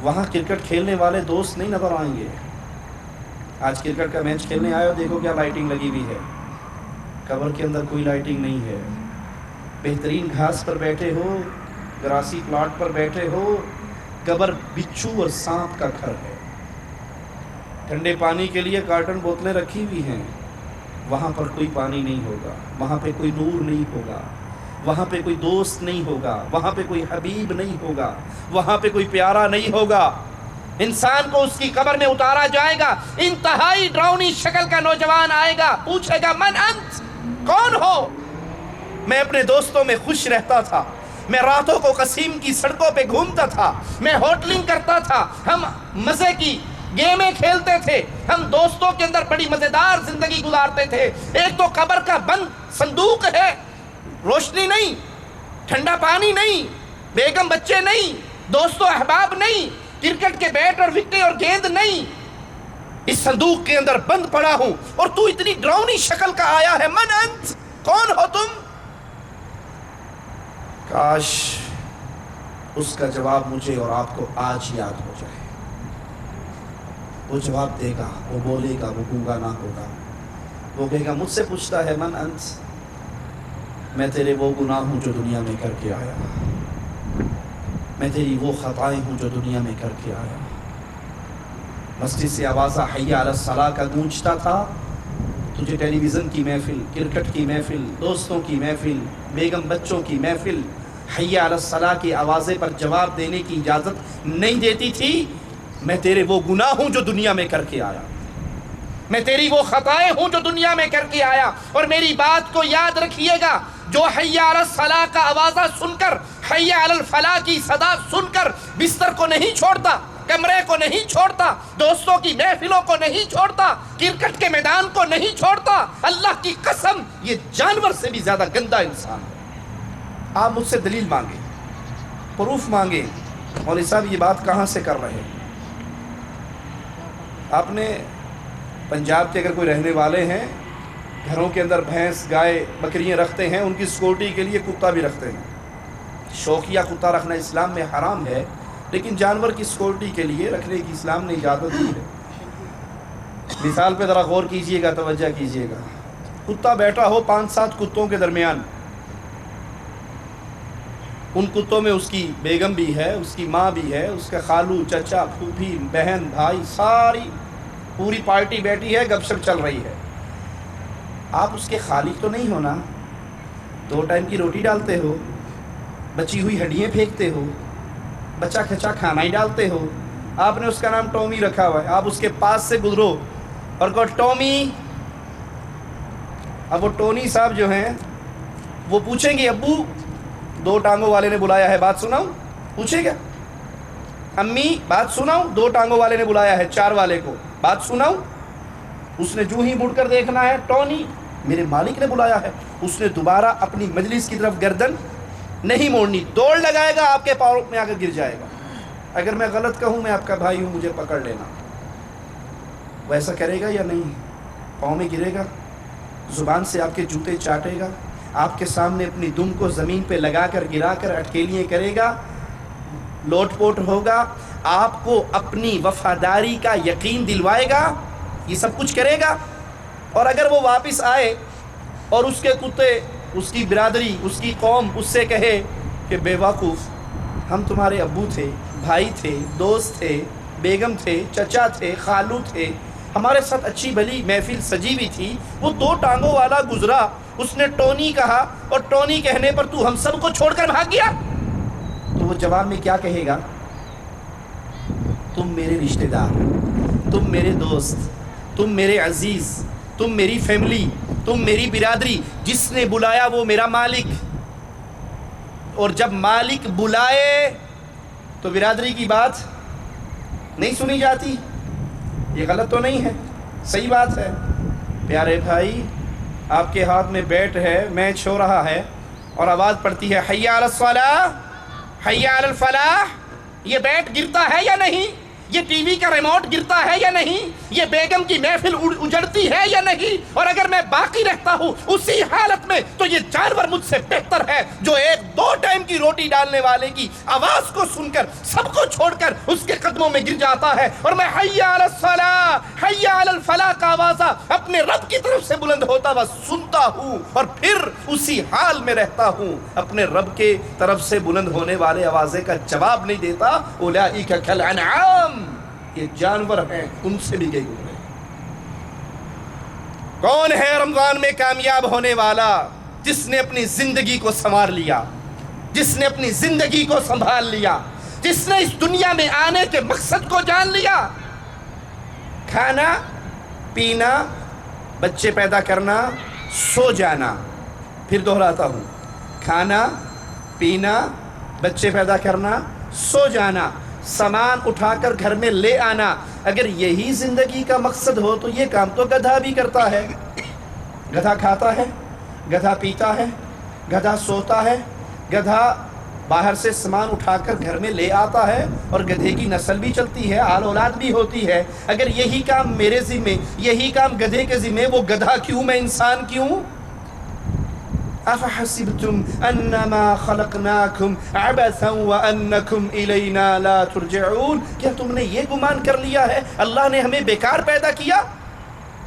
وہاں کرکٹ کھیلنے والے دوست نہیں نظر آئیں گے۔ آج کرکٹ کا میچ کھیلنے آئے ہو، دیکھو کیا لائٹنگ لگی ہوئی ہے، قبر کے اندر کوئی لائٹنگ نہیں ہے. بہترین گھاس پر بیٹھے ہو، گراسی پلاٹ پر بیٹھے ہو، قبر بچھو اور سانپ کا گھر ہے. ٹھنڈے پانی کے لیے کارٹن بوتلیں رکھی ہوئی ہیں، وہاں پر کوئی پانی نہیں ہوگا، وہاں پہ کوئی نور نہیں ہوگا، وہاں پہ کوئی دوست نہیں ہوگا، وہاں پہ کوئی حبیب نہیں ہوگا، وہاں پہ کوئی پیارا نہیں ہوگا. انسان کو اس کی قبر میں اتارا جائے گا، انتہائی ڈراؤنی شکل کا نوجوان آئے گا، پوچھے گا من انت، کون ہو؟ میں اپنے دوستوں میں خوش رہتا تھا، میں راتوں کو قصیم کی سڑکوں پہ گھومتا تھا، میں ہوٹلنگ کرتا تھا، ہم مزے کی گیمیں کھیلتے تھے، ہم دوستوں کے اندر بڑی مزیدار زندگی گزارتے تھے. ایک تو قبر کا بند صندوق ہے، روشنی نہیں، ٹھنڈا پانی نہیں، بیگم بچے نہیں، دوست و احباب نہیں، کرکٹ کے بیٹ اور وکٹیں اور گیند نہیں. اس صندوق کے اندر بند پڑا ہوں اور تو اتنی ڈراؤنی شکل کا آیا ہے. من انت، کون ہو تم؟ کاش اس کا جواب مجھے اور آپ کو آج یاد ہو جائے. وہ جواب دے گا، وہ بولے گا، وہ گونگا نہ ہوگا. وہ کہے گا مجھ سے پوچھتا ہے من انت، میں تیرے وہ گناہ ہوں جو دنیا میں کر کے آیا، میں تیری وہ خطائیں ہوں جو دنیا میں کر کے آیا. مسجد سے آوازہ حی علی الصلاۃ کا گونجتا تھا، تجھے ٹیلی ویژن کی محفل، کرکٹ کی محفل، دوستوں کی محفل، بیگم بچوں کی محفل حی علی الصلاۃ کی آوازے پر جواب دینے کی اجازت نہیں دیتی تھی. میں تیرے وہ گناہ ہوں جو دنیا میں کر کے آیا، میں تیری وہ خطائیں ہوں جو دنیا میں کر کے آیا. اور میری بات کو یاد رکھیے گا، جو حی علی الصلاۃ کا آوازہ سن کر، حی علی الفلاح کی صدا سن کر بستر کو نہیں چھوڑتا، کمرے کو نہیں چھوڑتا، دوستوں کی محفلوں کو نہیں چھوڑتا، کرکٹ کے میدان کو نہیں چھوڑتا، اللہ کی قسم یہ جانور سے بھی زیادہ گندا انسان ہے. آپ مجھ سے دلیل مانگیں، پروف مانگیں، مولوی صاحب یہ بات کہاں سے کر رہے ہیں؟ آپ نے پنجاب کے اگر کوئی رہنے والے ہیں، گھروں کے اندر بھینس گائے بکریاں رکھتے ہیں، ان کی سیکورٹی کے لیے کتا بھی رکھتے ہیں. شوقیہ کتا رکھنا اسلام میں حرام ہے، لیکن جانور کی سیکورٹی کے لیے رکھنے کی اسلام نے اجازت دی ہے. مثال پہ ذرا غور کیجئے گا، توجہ کیجئے گا. کتا بیٹھا ہو 5-7 کتوں کے درمیان، ان کتوں میں اس کی بیگم بھی ہے، اس کی ماں بھی ہے، اس کا خالو، چچا، پھوپھی، بہن، بھائی، ساری پوری پارٹی بیٹھی ہے، گپ شپ چل رہی ہے. آپ اس کے خالق تو نہیں ہونا، 2 ٹائم کی روٹی ڈالتے ہو، بچی ہوئی ہڈیاں پھینکتے ہو، بچہ کھچا کھانا ہی ڈالتے ہو. آپ نے اس کا نام ٹومی رکھا ہوا ہے. آپ اس کے پاس سے گزرو اور کہو ٹومی. اب وہ ٹونی صاحب جو ہیں وہ پوچھیں گے ابو 2 ٹانگوں والے نے بلایا ہے، بات سناؤں؟ پوچھے گا. امی بات سناؤں؟ 2 ٹانگوں والے نے بلایا ہے، 4 والے کو، بات سناؤں؟ اس نے جو ہی مڑ کر دیکھنا ہے، ٹونی میرے مالک نے بلایا ہے. اس نے دوبارہ اپنی مجلس کی طرف گردن نہیں موڑنی، دوڑ لگائے گا، آپ کے پاؤں میں آ کر گر جائے گا. اگر میں غلط کہوں میں آپ کا بھائی ہوں، مجھے پکڑ لینا. ویسا کرے گا یا نہیں؟ پاؤں میں گرے گا، زبان سے آپ کے جوتے چاٹے گا، آپ کے سامنے اپنی دم کو زمین پہ لگا کر گرا کر اٹکیلیاں کرے گا، لوٹ پوٹ ہوگا، آپ کو اپنی وفاداری کا یقین دلوائے گا، یہ سب کچھ کرے گا. اور اگر وہ واپس آئے اور اس کے کتے، اس کی برادری، اس کی قوم اس سے کہے کہ بے وقوف، ہم تمہارے ابو تھے، بھائی تھے، دوست تھے، بیگم تھے، چچا تھے، خالو تھے، ہمارے ساتھ اچھی بھلی محفل سجی ہوئی تھی، وہ 2 ٹانگوں والا گزرا، اس نے ٹونی کہا اور ٹونی کہنے پر تو ہم سب کو چھوڑ کر بھاگ گیا، تو وہ جواب میں کیا کہے گا؟ تم میرے رشتہ دار، تم میرے دوست، تم میرے عزیز، تم میری فیملی، تم میری برادری، جس نے بلایا وہ میرا مالک. اور جب مالک بلائے تو برادری کی بات نہیں سنی جاتی. یہ غلط تو نہیں ہے، صحیح بات ہے. پیارے بھائی، آپ کے ہاتھ میں بیٹ ہے، میچ ہو رہا ہے اور آواز پڑتی ہے حی علی الصلاۃ، حی علی الفلاح. یہ بیٹ گرتا ہے یا نہیں؟ یہ ٹی وی کا ریموٹ گرتا ہے یا نہیں، یہ بیگم کی محفل اجڑتی ہے یا نہیں، اور اگر میں باقی رہتا ہوں اسی حالت میں تو یہ جانور مجھ سے بہتر ہے جو ایک دو ٹائم کی روٹی ڈالنے والے کی آواز کو سن کر سب کو چھوڑ کر اس کے قدموں میں گر جاتا ہے، اور میں حی علی الصلاۃ حی علی الفلاح کا آوازہ اپنے رب کی طرف سے بلند ہوتا ہوا سنتا ہوں اور پھر اسی حال میں رہتا ہوں، اپنے رب کے طرف سے بلند ہونے والے آوازے کا جواب نہیں دیتا۔ اولئک کالانعام، یہ جانور ہیں، ان سے بھی گئی گزرے۔ کون ہے رمضان میں کامیاب ہونے والا؟ جس نے اپنی زندگی کو سنوار لیا، جس نے اپنی زندگی کو سنبھال لیا، جس نے اس دنیا میں آنے کے مقصد کو جان لیا۔ کھانا پینا، بچے پیدا کرنا، سو جانا، پھر دہراتا ہوں، کھانا پینا، بچے پیدا کرنا، سو جانا، سامان اٹھا کر گھر میں لے آنا۔ اگر یہی زندگی کا مقصد ہو تو یہ کام تو گدھا بھی کرتا ہے۔ گدھا کھاتا ہے، گدھا پیتا ہے، گدھا سوتا ہے، گدھا باہر سے سامان اٹھا کر گھر میں لے آتا ہے، اور گدھے کی نسل بھی چلتی ہے، آل اولاد بھی ہوتی ہے۔ اگر یہی کام میرے ذمے، یہی کام گدھے کے ذمے، وہ گدھا کیوں میں انسان کیوں؟ افحسبتم انما خلقناکم عبثا وانکم الینا لا ترجعون، کیا تم نے یہ گمان کر لیا ہے اللہ نے ہمیں بیکار پیدا کیا،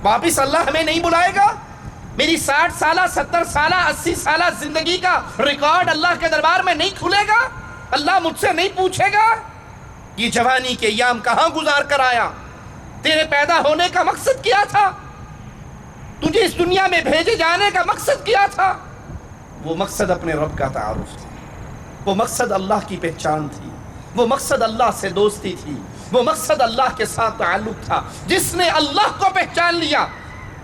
واپس اللہ ہمیں نہیں بلائے گا؟ میری 60 سالہ 70 سالہ 80 سالہ زندگی کا ریکارڈ اللہ کے دربار میں نہیں کھلے گا؟ اللہ مجھ سے نہیں پوچھے گا یہ جوانی کے ایام کہاں گزار کر آیا؟ تیرے پیدا ہونے کا مقصد کیا تھا؟ تجھے اس دنیا میں بھیجے جانے کا مقصد کیا تھا؟ وہ مقصد اپنے رب کا تعارف تھا، وہ مقصد اللہ کی پہچان تھی، وہ مقصد اللہ سے دوستی تھی، وہ مقصد اللہ کے ساتھ تعلق تھا۔ جس نے اللہ کو پہچان لیا،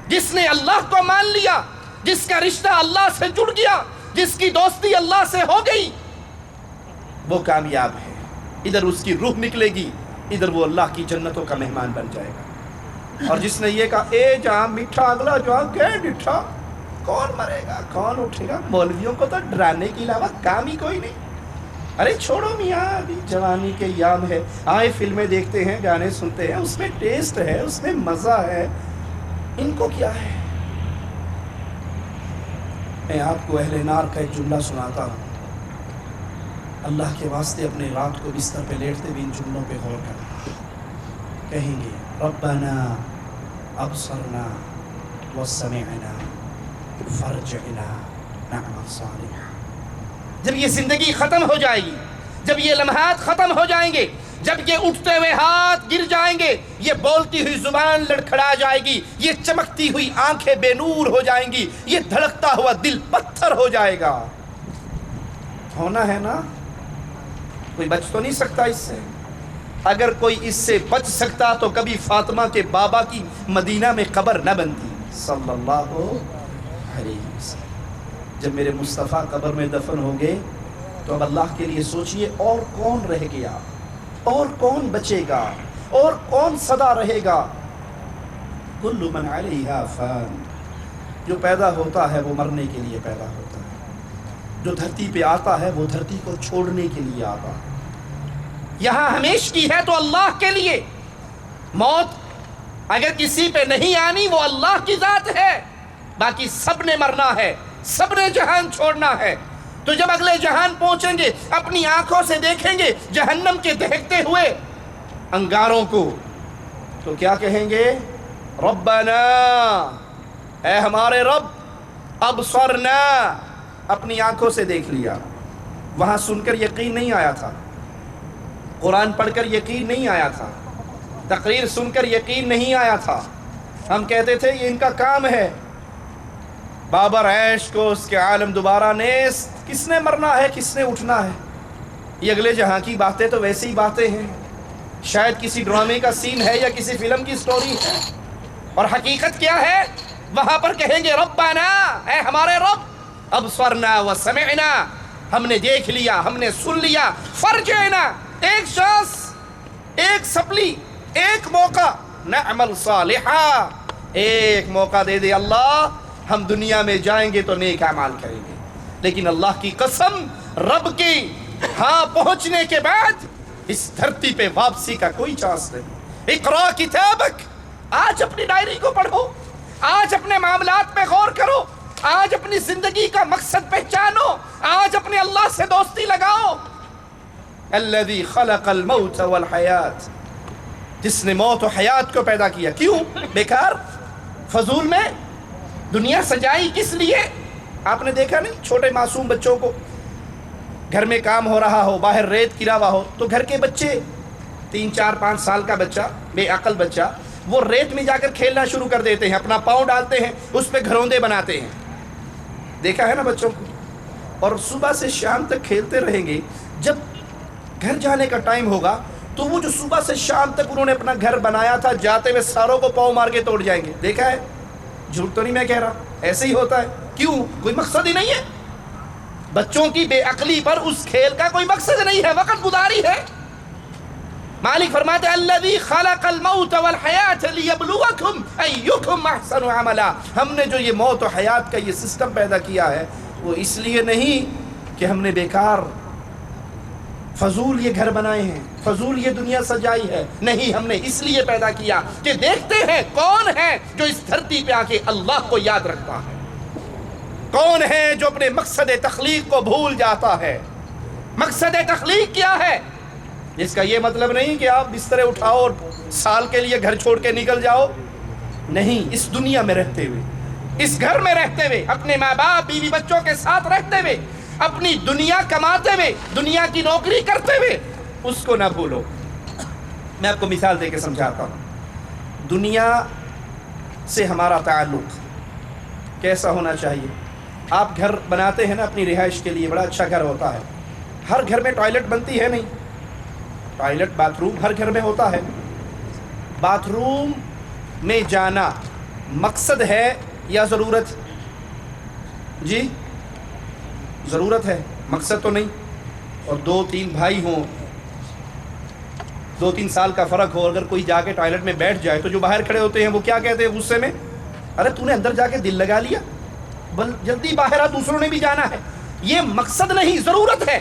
جس نے اللہ کو مان لیا، جس کا رشتہ اللہ سے جڑ گیا، جس کی دوستی اللہ سے ہو گئی، وہ کامیاب ہے۔ ادھر اس کی روح نکلے گی، ادھر وہ اللہ کی جنتوں کا مہمان بن جائے گا۔ اور جس نے یہ کہا اے جہاں میٹھا اگلا جہاں کہ ڈٹھا، کون مرے گا کون اٹھے گا؟ مولویوں کو تو ڈرانے کے علاوہ کام ہی کوئی نہیں۔ ارے چھوڑو میاں، ابھی جوانی کے ایام ہے، آئے فلمیں دیکھتے ہیں، گانے سنتے ہیں، اس میں ٹیسٹ ہے، اس میں مزہ ہے، ان کو کیا ہے؟ میں آپ کو اہل نار کا ایک جملہ سناتا ہوں، اللہ کے واسطے اپنے رات کو بستر پہ لیٹتے بھی ان جملوں پہ غور کرنا۔ کہیں گے ربنا ابصرنا وسمعنا فرجعنا نعمل صالحا۔ جب یہ زندگی ختم ہو جائے گی، جب یہ لمحات ختم ہو جائیں گے، جب یہ اٹھتے ہوئے ہاتھ گر جائیں گے، یہ بولتی ہوئی زبان لڑکھڑا جائے گی، یہ چمکتی ہوئی آنکھیں بے نور ہو جائیں گی، یہ دھڑکتا ہوا دل پتھر ہو جائے گا۔ ہونا ہے نا، کوئی بچ تو نہیں سکتا اس سے۔ اگر کوئی اس سے بچ سکتا تو کبھی فاطمہ کے بابا کی مدینہ میں قبر نہ بنتی صلی اللہ علیہ وسلم۔ جب میرے مصطفیٰ قبر میں دفن ہو گئے تو اب اللہ کے لیے سوچئے اور کون رہ گیا، اور کون بچے گا، اور کون صدا رہے گا؟ کل من علیہا فان، جو پیدا ہوتا ہے وہ مرنے کے لیے پیدا ہوتا ہے، جو دھرتی پہ آتا ہے وہ دھرتی کو چھوڑنے کے لیے آتا ہے۔ یہاں ہمیشگی ہے تو اللہ کے لیے، موت اگر کسی پہ نہیں آنی وہ اللہ کی ذات ہے، باقی سب نے مرنا ہے، سب نے جہان چھوڑنا ہے۔ تو جب اگلے جہان پہنچیں گے اپنی آنکھوں سے دیکھیں گے جہنم کے دہکتے ہوئے انگاروں کو، تو کیا کہیں گے؟ ربنا، اے ہمارے رب، ابصرنا، اپنی آنکھوں سے دیکھ لیا۔ وہاں سن کر یقین نہیں آیا تھا، قرآن پڑھ کر یقین نہیں آیا تھا، تقریر سن کر یقین نہیں آیا تھا، ہم کہتے تھے یہ ان کا کام ہے۔ بابر عیش کو اس کے عالم دوبارہ نیست، کس نے مرنا ہے کس نے اٹھنا ہے؟ یہ اگلے جہاں کی باتیں تو ویسی ہی باتیں ہیں، شاید کسی ڈرامے کا سین ہے یا کسی فلم کی سٹوری ہے، اور حقیقت کیا ہے؟ وہاں پر کہیں گے ربنا، اے ہمارے رب، ابصرنا وسمعنا، ہم نے دیکھ لیا، ہم نے سن لیا، فرجعنا، ایک شانس، ایک سپلی، ایک موقع، نعمل صالحا، ایک موقع دے دے اللہ، ہم دنیا میں جائیں گے تو نیک اعمال کریں گے۔ لیکن اللہ کی قسم، رب کی ہاں پہنچنے کے بعد اس دھرتی پہ واپسی کا کوئی چانس نہیں۔ اقرا کتابک، آج اپنی ڈائری کو پڑھو، آج اپنے معاملات پہ غور کرو، آج اپنی زندگی کا مقصد پہچانو، آج اپنے اللہ سے دوستی لگاؤ۔ الذی خلق الموت والحیات، جس نے موت و حیات کو پیدا کیا۔ کیوں؟ بیکار فضول میں دنیا سجائی کس لیے؟ آپ نے دیکھا نہیں چھوٹے معصوم بچوں کو، گھر میں کام ہو رہا ہو، باہر ریت گرا ہوا ہو، تو گھر کے بچے 3 4 5 سال کا بچہ، بے عقل بچہ، وہ ریت میں جا کر کھیلنا شروع کر دیتے ہیں، اپنا پاؤں ڈالتے ہیں، اس پہ گھروندے بناتے ہیں۔ دیکھا ہے نا بچوں کو؟ اور صبح سے شام تک کھیلتے رہیں گے، جب گھر جانے کا ٹائم ہوگا تو وہ جو صبح سے شام تک انہوں نے اپنا گھر بنایا تھا، جاتے ہوئے ساروں کو پاؤں مار کے توڑ جائیں گے۔ دیکھا ہے؟ جھوٹ تو نہیں میں کہہ رہا، ایسے ہی ہوتا ہے۔ کیوں؟ کوئی مقصد ہی نہیں ہے۔ بچوں کی بے عقلی پر اس کھیل کا کوئی مقصد نہیں ہے، وقت گزاری ہے۔ مالک فرماتے ہیں الذی خلق الموت والحیات لیبلوکم ایکم احسن عملا، ہم نے جو یہ موت و حیات کا یہ سسٹم پیدا کیا ہے وہ اس لیے نہیں کہ ہم نے بیکار فضول یہ گھر بنائے ہیں، فضول یہ دنیا سجائی ہے، نہیں، ہم نے اس لیے پیدا کیا کہ دیکھتے ہیں کون ہے جو اس دھرتی پہ آ کے اللہ کو یاد رکھتا ہے، کون ہے جو اپنے مقصد تخلیق کو بھول جاتا ہے۔ مقصد تخلیق کیا ہے؟ اس کا یہ مطلب نہیں کہ آپ بسترے اٹھاؤ اور سال کے لیے گھر چھوڑ کے نکل جاؤ، نہیں، اس دنیا میں رہتے ہوئے، اس گھر میں رہتے ہوئے، اپنے ماں باپ بیوی بچوں کے ساتھ رہتے ہوئے، اپنی دنیا کماتے ہوئے، دنیا کی نوکری کرتے ہوئے، اس کو نہ بھولو۔ میں آپ کو مثال دے کے سمجھاتا ہوں۔ دنیا سے ہمارا تعلق کیسا ہونا چاہیے؟ آپ گھر بناتے ہیں نا اپنی رہائش کے لیے، بڑا اچھا گھر ہوتا ہے، ہر گھر میں ٹوائلٹ بنتی ہے نہیں؟ ٹوائلٹ باتھ روم ہر گھر میں ہوتا ہے۔ باتھ روم میں جانا مقصد ہے یا ضرورت؟ جی ضرورت ہے، مقصد تو نہیں۔ اور 2 3 بھائی ہوں، 2 3 سال کا فرق ہو، اگر کوئی جا کے ٹوائلٹ میں بیٹھ جائے تو جو باہر کھڑے ہوتے ہیں وہ کیا کہتے ہیں غصے میں؟ ارے تو نے اندر جا کے دل لگا لیا، جلدی باہر آ، دوسروں نے بھی جانا ہے۔ یہ مقصد نہیں، ضرورت ہے۔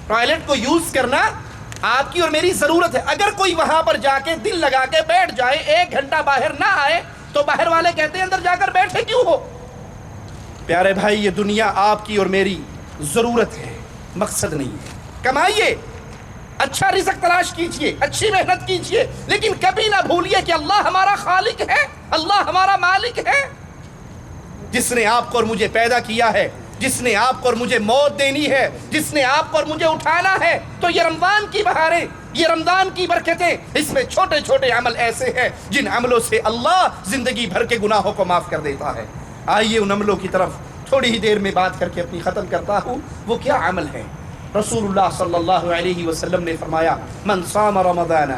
ٹوائلٹ کو یوز کرنا آپ کی اور میری ضرورت ہے۔ اگر کوئی وہاں پر جا کے دل لگا کے بیٹھ جائے، 1 گھنٹہ باہر نہ آئے، تو باہر والے کہتے ہیں اندر جا کر بیٹھے کیوں ہو؟ پیارے بھائی، یہ دنیا آپ کی اور میری ضرورت ہے، مقصد نہیں ہے۔ کمائیے، اچھا رزق تلاش کیجئے، اچھی محنت کیجئے، لیکن کبھی نہ بھولیے کہ اللہ ہمارا خالق ہے، اللہ ہمارا مالک ہے، جس نے آپ کو اور مجھے پیدا کیا ہے، جس نے آپ کو اور مجھے موت دینی ہے، جس نے آپ کو اور مجھے اٹھانا ہے۔ تو یہ رمضان کی بہاریں، یہ رمضان کی برکتیں، اس میں چھوٹے چھوٹے عمل ایسے ہیں جن عملوں سے اللہ زندگی بھر کے گناہوں کو معاف کر دیتا ہے۔ آئیے ان عملوں کی طرف تھوڑی ہی دیر میں بات کر کے اپنی ختم کرتا ہوں۔ وہ کیا عمل ہے؟ رسول اللہ صلی اللہ علیہ وسلم نے فرمایا من صام رمضان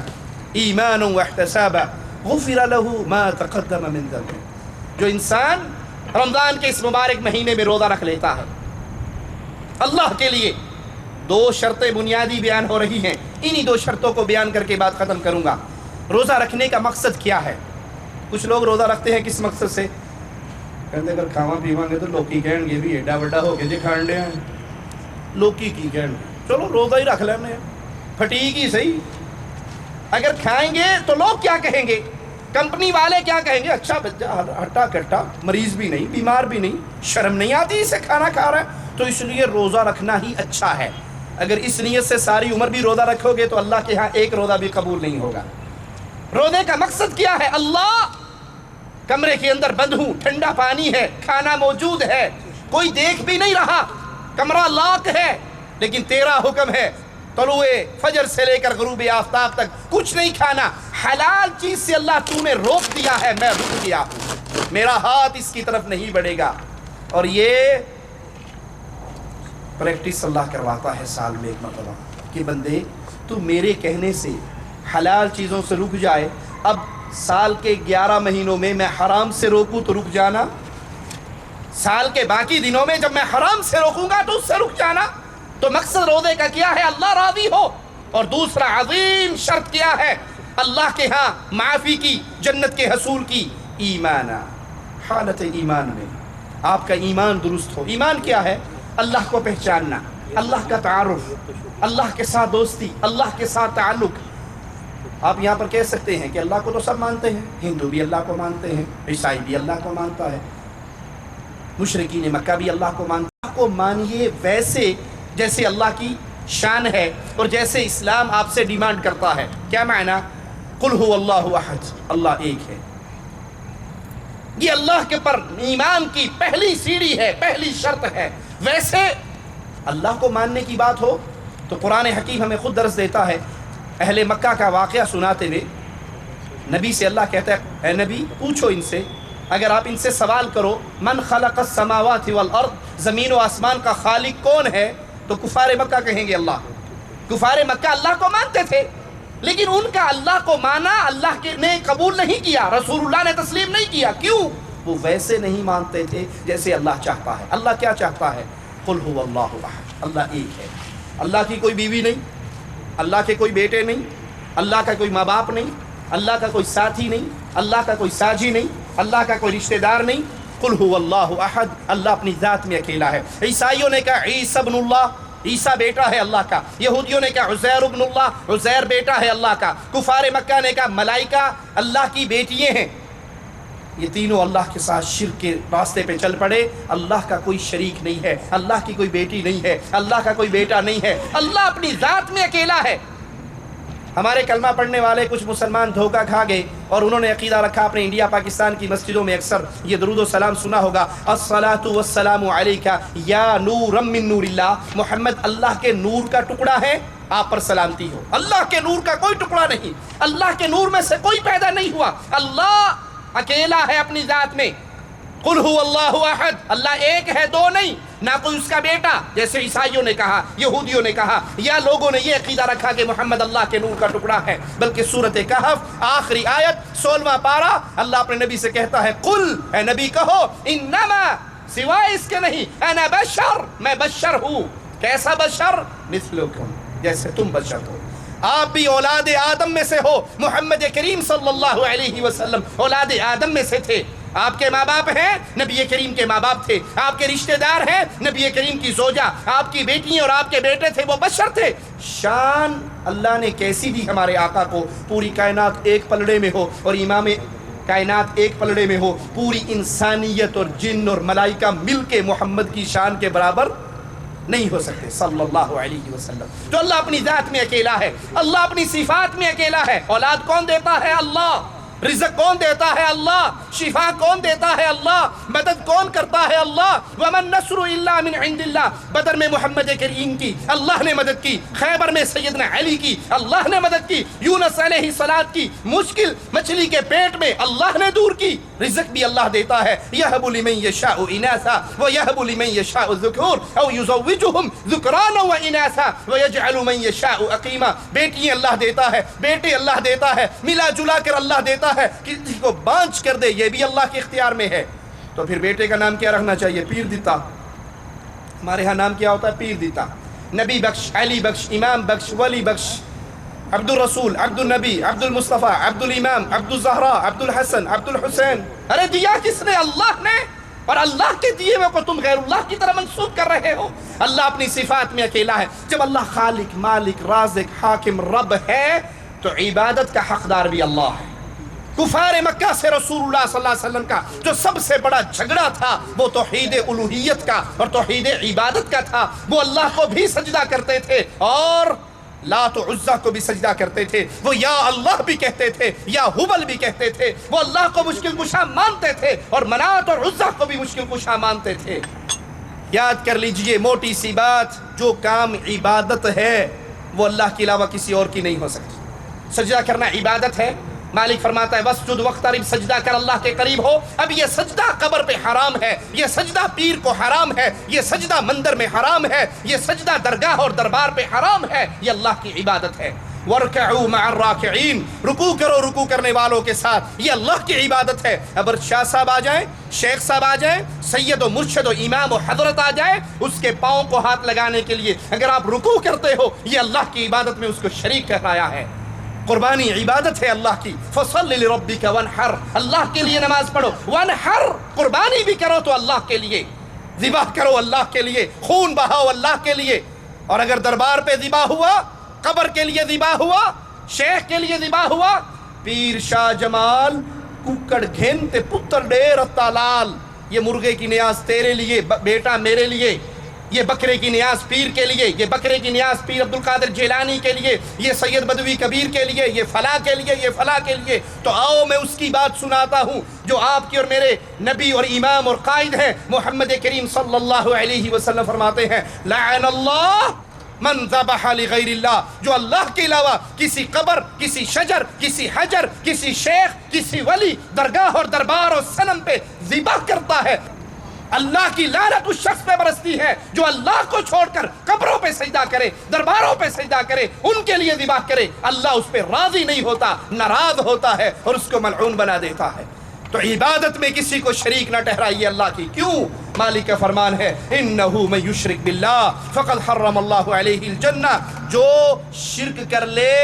ایمانا واحتسابا غفر له ما تقدم من ذنبه، جو انسان رمضان کے اس مبارک مہینے میں روزہ رکھ لیتا ہے اللہ کے لیے، 2 شرطیں بنیادی بیان ہو رہی ہیں، انہی 2 شرطوں کو بیان کر کے بات ختم کروں گا۔ روزہ رکھنے کا مقصد کیا ہے؟ کچھ لوگ روزہ رکھتے ہیں کس مقصد سے؟ کہتے اگر کھاوا پیواں گے تو لوکی کہیں گے بھی ایڈا بڑا ہو کے جی کھان لیا ہے، لوکی کی کہیں گے، چلو روزہ ہی رکھ لینے، پھٹی کی صحیح، اگر کھائیں گے تو لوگ کیا کہیں گے؟ کمپنی والے کیا کہیں گے؟ اچھا بچہ ہٹا کٹا، مریض بھی نہیں، بیمار بھی نہیں، شرم نہیں آتی اسے کھانا کھا رہا ہے، تو اس لیے روزہ رکھنا ہی اچھا ہے۔ اگر اس نیت سے ساری عمر بھی روزہ رکھو گے تو اللہ کے ہاں 1 روزہ بھی قبول نہیں ہوگا۔ روزے کا مقصد کیا ہے؟ اللہ، کمرے کے اندر بند ہوں، ٹھنڈا پانی ہے، کھانا موجود ہے، کوئی دیکھ بھی نہیں رہا، کمرہ لاک ہے، لیکن تیرا حکم ہے طلوع فجر سے لے کر غروب آفتاب تک کچھ نہیں کھانا، حلال چیز سے اللہ تو نے روک دیا ہے، میں رک گیا ہوں، میرا ہاتھ اس کی طرف نہیں بڑھے گا۔ اور یہ پریکٹس اللہ کرواتا ہے سال میں 1 مرتبہ کہ بندے تو میرے کہنے سے حلال چیزوں سے رک جائے، اب سال کے 11 مہینوں میں میں حرام سے روکوں تو رک جانا، سال کے باقی دنوں میں جب میں حرام سے روکوں گا تو اس سے رک جانا۔ تو مقصد روزے کا کیا ہے؟ اللہ راضی ہو، اور دوسرا عظیم شرط کیا ہے اللہ کے ہاں معافی کی، جنت کے حصول کی؟ ایمانا، حالت ایمان میں آپ کا ایمان درست ہو۔ ایمان کیا ہے؟ اللہ کو پہچاننا، اللہ کا تعارف، اللہ کے ساتھ دوستی، اللہ کے ساتھ تعلق۔ آپ یہاں پر کہہ سکتے ہیں کہ اللہ کو تو سب مانتے ہیں، ہندو بھی اللہ کو مانتے ہیں، عیسائی بھی اللہ کو مانتا ہے، مشرکین مکہ بھی اللہ کو مانتا ہے۔ اللہ کو مانیے ویسے جیسے اللہ کی شان ہے اور جیسے اسلام آپ سے ڈیمانڈ کرتا ہے۔ کیا معنی؟ قل هو اللہ احد، اللہ ایک ہے۔ یہ اللہ کے پر ایمان کی پہلی سیڑھی ہے، پہلی شرط ہے۔ ویسے اللہ کو ماننے کی بات ہو تو قرآن حکیم ہمیں خود درس دیتا ہے۔ اہل مکہ کا واقعہ سناتے ہوئے نبی سے اللہ کہتا ہے، اے نبی پوچھو ان سے، اگر آپ ان سے سوال کرو من خلق السماوات والارض، زمین و آسمان کا خالق کون ہے، تو کفار مکہ کہیں گے اللہ۔ کفار مکہ اللہ کو مانتے تھے، لیکن ان کا اللہ کو مانا اللہ نے قبول نہیں کیا، رسول اللہ نے تسلیم نہیں کیا۔ کیوں؟ وہ ویسے نہیں مانتے تھے جیسے اللہ چاہتا ہے۔ اللہ کیا چاہتا ہے؟ قل هو اللہ احد، اللہ ایک ہے۔ اللہ کی کوئی بیوی نہیں، اللہ کے کوئی بیٹے نہیں، اللہ کا کوئی ماں باپ نہیں، اللہ کا کوئی ساتھی نہیں، اللہ کا کوئی ساجی نہیں، اللہ کا کوئی رشتہ دار نہیں۔ قل هو اللہ احد، اللہ اپنی ذات میں اکیلا ہے۔ عیسائیوں نے کہا عیسی ابن اللہ، عیسیٰ بیٹا ہے اللہ کا۔ یہودیوں نے کہا عزیر ابن اللہ، عزیر بیٹا ہے اللہ کا۔ کفار مکہ نے کہا ملائکہ اللہ کی بیٹیاں ہیں۔ یہ تینوں اللہ کے ساتھ شرک کے راستے پہ چل پڑے۔ اللہ کا کوئی شریک نہیں ہے، اللہ کی کوئی بیٹی نہیں ہے، اللہ کا کوئی بیٹا نہیں ہے، اللہ اپنی ذات میں اکیلا ہے۔ ہمارے کلمہ پڑھنے والے کچھ مسلمان دھوکہ کھا گئے اور انہوں نے عقیدہ رکھا اپنے انڈیا پاکستان کی مسجدوں میں اکثر یہ درود و سلام سنا ہوگا، الصلاۃ والسلام علیک یا نورا من نور اللہ، محمد اللہ کے نور کا ٹکڑا ہے، آپ پر سلامتی ہو۔ اللہ کے نور کا کوئی ٹکڑا نہیں، اللہ کے نور میں سے کوئی پیدا نہیں ہوا، اللہ اکیلا ہے اپنی ذات میں۔ قل هو اللہ احد، اللہ ایک ہے، دو نہیں، نہ کوئی اس کا بیٹا جیسے عیسائیوں نے کہا، یہودیوں نے کہا، یا لوگوں نے یہ عقیدہ رکھا کہ محمد اللہ کے نور کا ٹکڑا ہے۔ بلکہ سورۃ کہف آخری آیت 16واں پارہ اللہ اپنے نبی سے کہتا ہے قل، اے نبی کہو، انما، سوائے اس کے نہیں، انا بشر، میں بشر ہوں۔ کیسا بشر؟ مثلکم، جیسے تم بشر ہو۔ آپ بھی اولاد آدم میں سے ہو۔ محمد کریم صلی اللہ علیہ وسلم اولاد آدم میں سے تھے۔ آپ کے ماں باپ ہیں، نبی کریم کے ماں باپ تھے۔ آپ کے رشتہ دار ہیں، نبی کریم کی زوجہ، آپ کی بیٹیاں اور آپ کے بیٹے تھے، وہ بشر تھے۔ شان اللہ نے کیسی دی ہمارے آقا کو، پوری کائنات ایک پلڑے میں ہو اور امام کائنات ایک پلڑے میں ہو، پوری انسانیت اور جن اور ملائکہ مل کے محمد کی شان کے برابر نہیں ہو سکتے صلی اللہ علیہ وسلم۔ تو اللہ اپنی ذات میں اکیلا ہے، اللہ اپنی صفات میں اکیلا ہے۔ اولاد کون دیتا ہے؟ اللہ۔ رزق کون دیتا ہے؟ اللہ۔ شفا کون دیتا ہے؟ اللہ۔ مدد کون کرتا ہے؟ اللہ۔ وَمَن نَّصْرُ إِلَّا مِنْ عِنْدِ اللَّهِ، بدر میں محمد کریم کی اللہ نے مدد کی، خیبر میں سیدنا علی کی اللہ نے مدد کی، یونس علیہ السلام کی مشکل مچھلی کے پیٹ میں اللہ نے دور کی۔ رزق بھی اللہ دیتا ہے، يَهْبُ لِمَن يَشَاءُ إِنَاثًا وَيَهْبُ لِمَن يَشَاءُ الذُّكُورَ أَوْ يُزَوِّجُهُمْ ذُكْرَانًا وَإِنَاثًا وَيَجْعَلُ مَن يَشَاءُ عَقِيمًا۔ بیٹیاں اللہ دیتا ہے، بیٹے اللہ دیتا ہے، ملا جلا کر اللہ دیتا ہے، کسی کو بانچ کر دے یہ بھی اللہ کے اختیار میں ہے۔ تو پھر بیٹے کا نام کیا رکھنا چاہیے؟ پیر دیتا۔ ہمارے ہاں نام کیا ہوتا ہے؟ پیر دیتا۔ نبی بخش، علی بخش، امام بخش، ولی بخش، عبد الرسول، عبد النبی، عبد المصطفیٰ، عبد الامام، عبد الزہرا، عبد الحسن، عبد الحسین۔ ارے دیا کس نے؟ اللہ نے، اور اللہ کے دیے ہوئے کو تم غیر اللہ کی طرح منسوب کر رہے ہو۔ اللہ اپنی صفات میں اکیلا ہے۔ جب اللہ خالق، مالک، رازق، حاکم، رب ہے تو عبادت کا حقدار بھی اللہ ہے۔ کفار مکہ سے رسول اللہ صلی اللہ علیہ وسلم کا جو سب سے بڑا جھگڑا تھا وہ توحید الوہیت کا اور توحید عبادت کا تھا۔ وہ اللہ کو بھی سجدہ کرتے تھے اور لات و عزہ کو بھی سجدہ کرتے تھے۔ وہ یا اللہ بھی کہتے تھے، یا حبل بھی کہتے تھے۔ وہ اللہ کو مشکل کشا مانتے تھے اور منات اور عزہ کو بھی مشکل کشا مانتے تھے۔ یاد کر لیجئے موٹی سی بات، جو کام عبادت ہے وہ اللہ کے علاوہ کسی اور کی نہیں ہو سکتی۔ سجدہ کرنا عبادت ہے۔ مالک فرماتا ہے وسجد وقترب، سجدہ کر اللہ کے قریب ہو۔ اب یہ سجدہ قبر پہ حرام ہے، یہ سجدہ پیر کو حرام ہے، یہ سجدہ مندر میں حرام ہے، یہ سجدہ درگاہ اور دربار پہ حرام ہے، یہ اللہ کی عبادت ہے۔ وَارْكَعُوا مَعَ الرَّاكِعِينَ، رکوع کرو رکوع کرنے والوں کے ساتھ، یہ اللہ کی عبادت ہے۔ اگر شاہ صاحب آ جائیں، شیخ صاحب آ جائیں، سید و مرشد و امام و حضرت آ جائے اس کے پاؤں کو ہاتھ لگانے کے لیے، اگر آپ رکوع کرتے ہو یہ اللہ کی عبادت میں اس کو شریک کرایا ہے۔ قربانی عبادت ہے اللہ کی۔ فصل لربک وانحر، اللہ کے لیے نماز پڑھو۔ وانحر، قربانی بھی کرو تو اللہ کے لیے، ذبح کرو اللہ کے لیے، خون بہاؤ اللہ کے لیے۔ اور اگر دربار پہ ذبح ہوا، قبر کے لیے ذبح ہوا، شیخ کے لیے ذبح ہوا، پیر شاہ جمال ککڑ گھنتے پتر ڈیر لال، یہ مرغے کی نیاز تیرے لیے بیٹا، میرے لیے، یہ بکرے کی نیاز پیر کے لیے، یہ بکرے کی نیاز پیر عبد القادر جیلانی کے لیے، یہ سید بدوی کبیر کے لیے، یہ فلاں کے لیے، یہ فلاں کے لیے۔ تو آؤ میں اس کی بات سناتا ہوں جو آپ کی اور میرے نبی اور امام اور قائد ہیں محمد کریم صلی اللہ علیہ وسلم فرماتے ہیں، لعن اللہ من ذبح لغیر اللہ، جو اللہ کے علاوہ کسی قبر، کسی شجر، کسی حجر، کسی شیخ، کسی ولی، درگاہ اور دربار اور صنم پہ ذبح کرتا ہے، اللہ کی لعنت اس شخص پہ برستی ہے جو اللہ کو چھوڑ کر قبروں پہ سجدہ کرے، درباروں پہ سجدہ کرے، ان کے لیے ذبح کرے۔ اللہ اس پہ راضی نہیں ہوتا، ناراض ہوتا ہے اور اس کو ملعون بنا دیتا ہے۔ تو عبادت میں کسی کو شریک نہ ٹھہرائیے اللہ کی۔ کیوں؟ مالک کا فرمان ہے انہو من یشرک باللہ فقد حرم اللہ علیہ الجنہ، جو شرک کر لے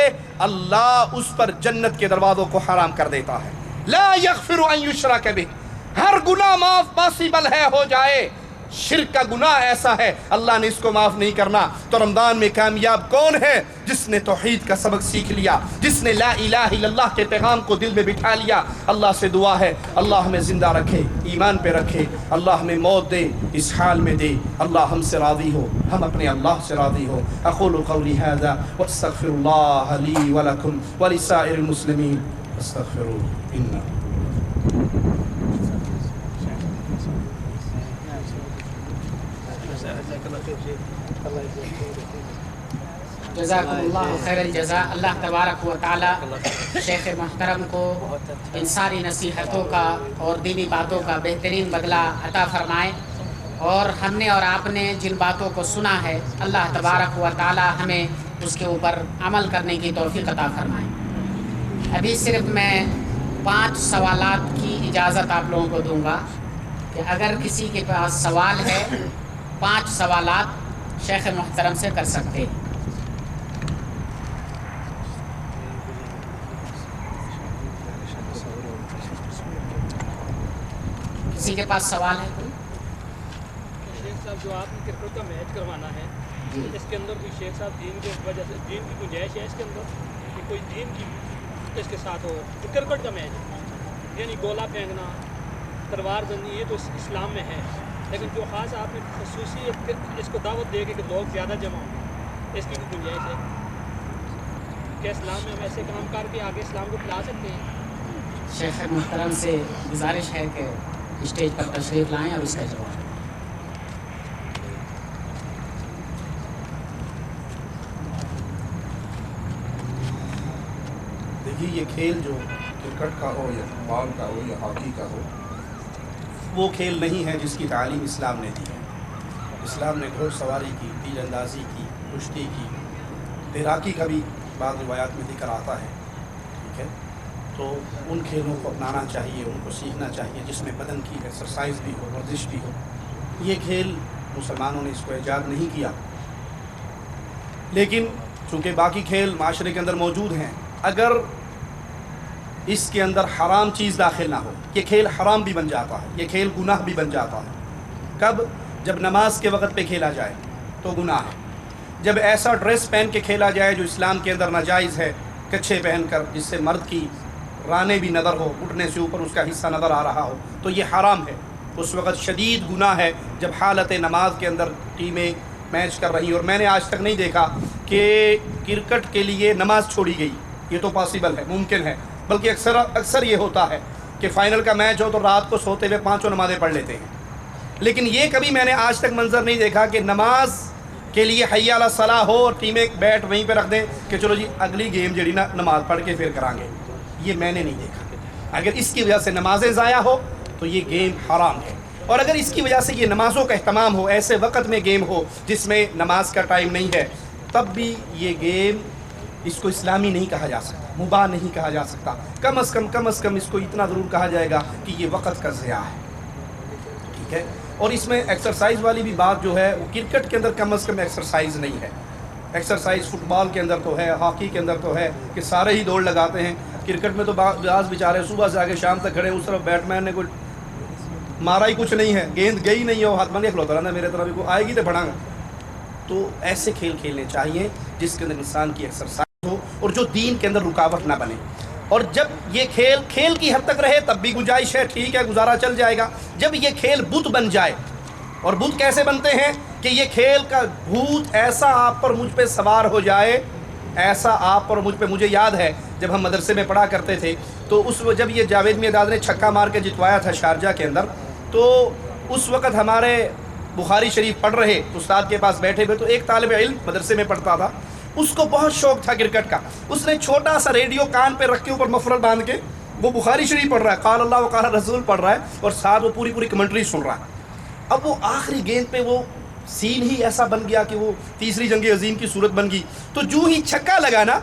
اللہ اس پر جنت کے دروازوں کو حرام کر دیتا ہے۔ لا یغفر ان یشرک بہ، ہر گناہ معاف پاسبل ہے ہو جائے، شرک کا گناہ ایسا ہے اللہ نے اس کو معاف نہیں کرنا۔ تو رمضان میں کامیاب کون ہے؟ جس نے توحید کا سبق سیکھ لیا، جس نے لا الہ الا اللہ کے پیغام کو دل میں بٹھا لیا۔ اللہ سے دعا ہے اللہ ہمیں زندہ رکھے، ایمان پہ رکھے، اللہ ہمیں موت دے، اس حال میں دے، اللہ ہم سے راضی ہو، ہم اپنے اللہ سے راضی ہو۔ اقول قولی ھذا واستغفر اللہ لی ولکم ولسائر المسلمین استغفروہ انہ۔ جزاکم اللہ خیر الجزا۔ اللہ تبارک و تعالی شیخ محترم کو ان ساری نصیحتوں کا اور دینی باتوں کا بہترین بدلہ عطا فرمائے، اور ہم نے اور آپ نے جن باتوں کو سنا ہے اللہ تبارک و تعالی ہمیں اس کے اوپر عمل کرنے کی توفیق عطا فرمائے۔ ابھی صرف میں 5 سوالات کی اجازت آپ لوگوں کو دوں گا کہ اگر کسی کے پاس سوال ہے 5 سوالات شیخ محترم سے کر سکتے ہیں۔ کسی کے پاس سوال ہے کوئی؟ شیخ صاحب جو آپ نے کرکٹ کا میچ کروانا ہے اس کے اندر کوئی شیخ صاحب دین کی وجہ سے دین کی گنجائش ہے اس کے اندر کہ کوئی دین کی اس کے ساتھ ہو؟ کرکٹ کا میچ یعنی گولا پھینکنا، تلوار زنی، یہ تو اسلام میں ہے، لیکن جو خاص آپ نے خصوصی اس کو دعوت دے کے کہ لوگ زیادہ جمع ہوں، اس کی بھی گنجائش ہے کہ اسلام میں ہم ایسے کام کر کے آگے اسلام کو پھیلا سکتے ہیں؟ شیخ محترم سے گزارش ہے کہ اسٹیج پر تشریف لائیں اور اس کا جواب دیں۔ دیکھیے یہ کھیل جو کرکٹ کا ہو یا فٹ بال کا ہو یا ہاکی کا ہو، وہ کھیل نہیں ہے جس کی تعلیم اسلام نے دی ہے۔ اسلام نے گھوڑ سواری کی، تیر اندازی کی، کشتی کی، تیراکی کا بھی بعض روایات میں ذکر آتا ہے، ٹھیک ہے؟ تو ان کھیلوں کو اپنانا چاہیے، ان کو سیکھنا چاہیے جس میں بدن کی ایکسرسائز بھی ہو، ورزش بھی ہو۔ یہ کھیل مسلمانوں نے اس کو ایجاد نہیں کیا، لیکن چونکہ باقی کھیل معاشرے کے اندر موجود ہیں، اگر اس کے اندر حرام چیز داخل نہ ہو، یہ کھیل حرام بھی بن جاتا ہے، یہ کھیل گناہ بھی بن جاتا ہے۔ کب؟ جب نماز کے وقت پہ کھیلا جائے تو گناہ ہے، جب ایسا ڈریس پہن کے کھیلا جائے جو اسلام کے اندر ناجائز ہے، کچھے پہن کر جس سے مرد کی رانے بھی نظر ہو، گھٹنے سے اوپر اس کا حصہ نظر آ رہا ہو، تو یہ حرام ہے۔ اس وقت شدید گناہ ہے جب حالت نماز کے اندر ٹیمیں میچ کر رہی ہیں، اور میں نے آج تک نہیں دیکھا کہ کرکٹ کے لیے نماز چھوڑی گئی، یہ تو پاسبل ہے، ممکن ہے، بلکہ اکثر یہ ہوتا ہے کہ فائنل کا میچ ہو تو رات کو سوتے ہوئے 5 نمازیں پڑھ لیتے ہیں، لیکن یہ کبھی میں نے آج تک منظر نہیں دیکھا کہ نماز کے لیے حی علی الصلاۃ ہو اور ٹیمیں بیٹ وہیں پہ رکھ دیں کہ چلو جی اگلی گیم جڑی نا نماز پڑھ کے پھر کریں گے، یہ میں نے نہیں دیکھا۔ اگر اس کی وجہ سے نمازیں ضائع ہو تو یہ گیم حرام ہے، اور اگر اس کی وجہ سے یہ نمازوں کا اہتمام ہو، ایسے وقت میں گیم ہو جس میں نماز کا ٹائم نہیں ہے، تب بھی یہ گیم اس کو اسلامی نہیں کہا جا سکتا، مباح نہیں کہا جا سکتا۔ کم از کم اس کو اتنا ضرور کہا جائے گا کہ یہ وقت کا ضیاع ہے، ٹھیک ہے؟ اور اس میں ایکسرسائز والی بھی بات جو ہے، وہ کرکٹ کے اندر کم از کم ایکسرسائز نہیں ہے، ایکسرسائز فٹ بال کے اندر تو ہے، ہاکی کے اندر تو ہے کہ سارے ہی دوڑ لگاتے ہیں۔ کرکٹ میں تو بعض بیچارے صبح سے آگے شام تک کھڑے، اس طرف بیٹ مین نے کوئی مارا ہی کچھ نہیں ہے، گیند گئی نہیں ہے، وہ ہاتھ بندے کھلوتا رہتا ہے، میرے طرف کو آئے گی تو پڑھاں گا، تو ایسے کھیل کھیلنے چاہیے جس کے اندر انسان کی ایکسرسائز ہو اور جو دین کے اندر رکاوٹ نہ بنے. اور جب یہ کھیل کی حد تک رہے تب بھی گنجائش ہے، ٹھیک ہے، گزارا چل جائے گا. جب یہ کھیل بت بن جائے، اور بت کیسے بنتے ہیں کہ یہ کھیل کا بھوت ایسا آپ پر مجھ پہ سوار ہو جائے، ایسا آپ پر مجھ پہ. مجھے یاد ہے جب ہم مدرسے میں پڑھا کرتے تھے تو جب یہ جاوید میداد نے چھکا مار کے جتوایا تھا شارجہ کے اندر، تو اس وقت ہمارے بخاری شریف پڑھ رہے استاد کے پاس بیٹھے ہوئے، تو ایک طالب علم مدرسے میں پڑھتا تھا، اس کو بہت شوق تھا کرکٹ کا. اس نے چھوٹا سا ریڈیو کان پہ رکھ کے اوپر مفرل باندھ کے وہ بخاری شریف پڑھ رہا ہے، قال اللہ و قال رسول پڑھ رہا ہے، اور ساتھ وہ پوری کمنٹری سن رہا ہے. اب وہ آخری گیند پہ وہ سین ہی ایسا بن گیا کہ وہ تیسری جنگ عظیم کی صورت بن گئی. تو جو ہی چھکا لگا نا،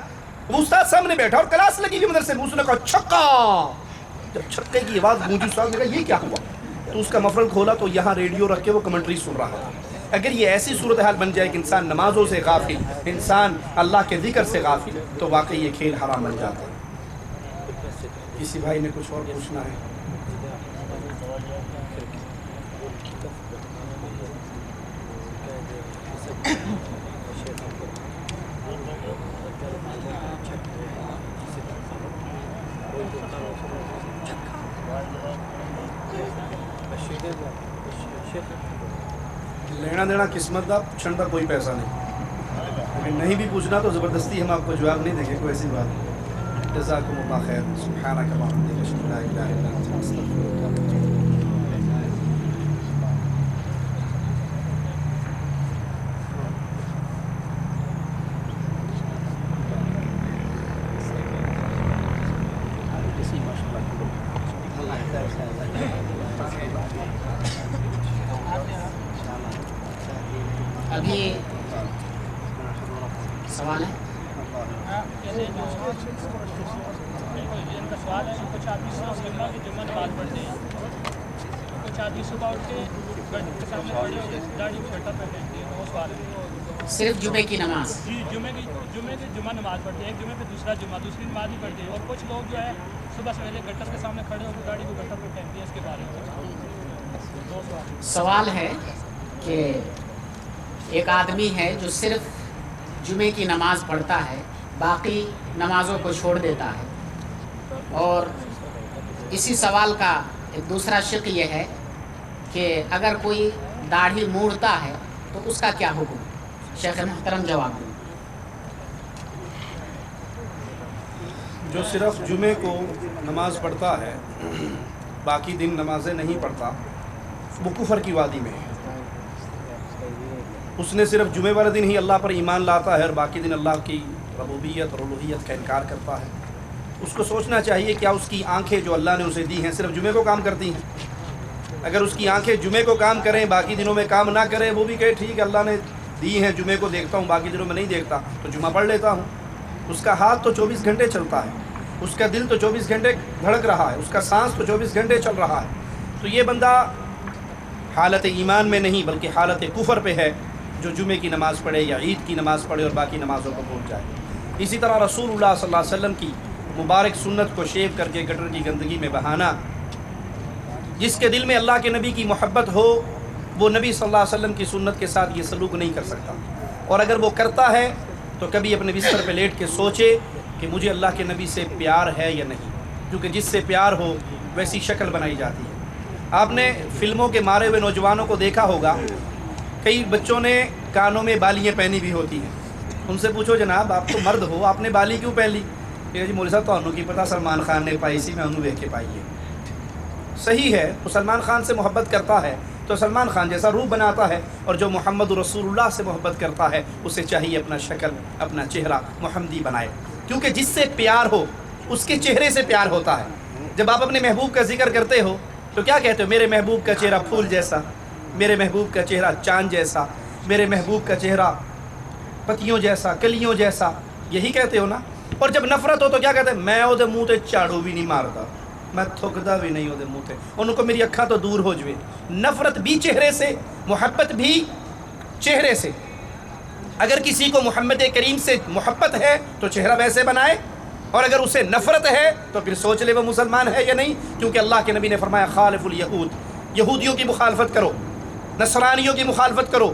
وہ استاد سامنے بیٹھا اور کلاس لگی ہوئی مدرسے میں، اس نے کہا چھکا. جب چھکے کی آواز گونجی، استاد نے کہا یہ کیا ہوا؟ تو اس کا مفرل کھولا تو یہاں ریڈیو رکھ کے وہ کمنٹری سن رہا تھا. اگر یہ ایسی صورتحال بن جائے کہ انسان نمازوں سے غافل، انسان اللہ کے ذکر سے غافل، تو واقعی یہ کھیل حرام بن جاتا ہے. کسی بھائی نے کچھ اور پوچھنا ہے؟ لینا دینا قسمت دا، پوچھنے کا کوئی پیسہ نہیں. اگر نہیں بھی پوچھنا تو زبردستی ہم آپ کو جواب نہیں دیں گے، کوئی ایسی بات نہیں. جزاکم اللہ خیر. سبحانک اللہم و بحمدک، اشہد ان لا الہ الا انت، استغفرک و اتوب الیک. ابھی سوال ہے؟ سوال ہے، کچھ آدمی جمعہ کی جمعہ نماز پڑھتے ہیں، کچھ آدمی صبح اٹھ کے کے سامنے کھڑے ہو کے داڑھی چھٹا پہنتے ہیں. وہ سوال ہے صرف جمعے کی نماز؟ جی، جمعے کی جمعہ نماز پڑھتے ہیں، ایک جمعے پہ دوسری نماز بھی پڑھتے ہیں. اور کچھ لوگ جو ہے صبح سویرے گٹر کے سامنے کھڑے ہو کے داڑھی کو گٹر پہ پہنتے ہیں. اس کے بارے میں سوال ہے کہ ایک آدمی ہے جو صرف جمعے کی نماز پڑھتا ہے، باقی نمازوں کو چھوڑ دیتا ہے. اور اسی سوال کا ایک دوسرا شق یہ ہے کہ اگر کوئی داڑھی موڑتا ہے تو اس کا کیا حکم؟ شیخ محترم جواب دیں. جو صرف جمعے کو نماز پڑھتا ہے، باقی دن نمازیں نہیں پڑھتا، وہ کفر کی وادی میں ہے. اس نے صرف جمعے والے دن ہی اللہ پر ایمان لاتا ہے اور باقی دن اللہ کی ربوبیت اور الوہیت کا انکار کرتا ہے. اس کو سوچنا چاہیے کیا اس کی آنکھیں جو اللہ نے اسے دی ہیں صرف جمعے کو کام کرتی ہیں؟ اگر اس کی آنکھیں جمعے کو کام کریں، باقی دنوں میں کام نہ کریں، وہ بھی کہے ٹھیک ہے اللہ نے دی ہیں، جمعے کو دیکھتا ہوں باقی دنوں میں نہیں دیکھتا تو جمعہ پڑھ لیتا ہوں. اس کا ہاتھ تو 24 گھنٹے چلتا ہے، اس کا دل تو 24 گھنٹے دھڑک رہا ہے، اس کا سانس تو 24 گھنٹے چل رہا ہے. تو یہ بندہ حالت ایمان میں نہیں بلکہ حالت کفر پہ ہے جو جمعے کی نماز پڑھے یا عید کی نماز پڑھے اور باقی نمازوں کو بھول جائے. اسی طرح رسول اللہ صلی اللہ علیہ وسلم کی مبارک سنت کو شیو کر کے گٹر کی گندگی میں بہانا، جس کے دل میں اللہ کے نبی کی محبت ہو وہ نبی صلی اللہ علیہ وسلم کی سنت کے ساتھ یہ سلوک نہیں کر سکتا. اور اگر وہ کرتا ہے تو کبھی اپنے بستر پہ لیٹ کے سوچے کہ مجھے اللہ کے نبی سے پیار ہے یا نہیں، کیونکہ جس سے پیار ہو ویسی شکل بنائی جاتی ہے. آپ نے فلموں کے مارے ہوئے نوجوانوں کو دیکھا ہوگا، کئی بچوں نے کانوں میں بالیاں پہنی بھی ہوتی ہیں. ان سے پوچھو جناب آپ تو مرد ہو، آپ نے بالی کیوں پہن لی؟ کہ جی مولوی صاحب تو کی پتہ سلمان خان نے پائی سی، میں انہوں دیکھ کے پائی ہے. صحیح ہے، وہ سلمان خان سے محبت کرتا ہے تو سلمان خان جیسا روپ بناتا ہے، اور جو محمد رسول اللہ سے محبت کرتا ہے اسے چاہیے اپنا شکل اپنا چہرہ محمدی بنائے، کیونکہ جس سے پیار ہو اس کے چہرے سے پیار ہوتا ہے. جب آپ اپنے محبوب کا ذکر کرتے ہو تو کیا کہتے ہو؟ میرے محبوب کا چہرہ پھول جیسا، میرے محبوب کا چہرہ چاند جیسا، میرے محبوب کا چہرہ پتیوں جیسا، کلیوں جیسا، یہی کہتے ہو نا. اور جب نفرت ہو تو کیا کہتے ہیں؟ میں وہ منہ تے جھاڑو بھی نہیں مارتا، میں تھکدا بھی نہیں وہ منہ تے، ان کو میری اکھاں تو دور ہو جوے. نفرت بھی چہرے سے، محبت بھی چہرے سے. اگر کسی کو محمد کریم سے محبت ہے تو چہرہ ویسے بنائے، اور اگر اسے نفرت ہے تو پھر سوچ لے وہ مسلمان ہے یا نہیں. کیونکہ اللہ کے نبی نے فرمایا خالف الیہود، یہودیوں کی مخالفت کرو، نصرانیوں کی مخالفت کرو،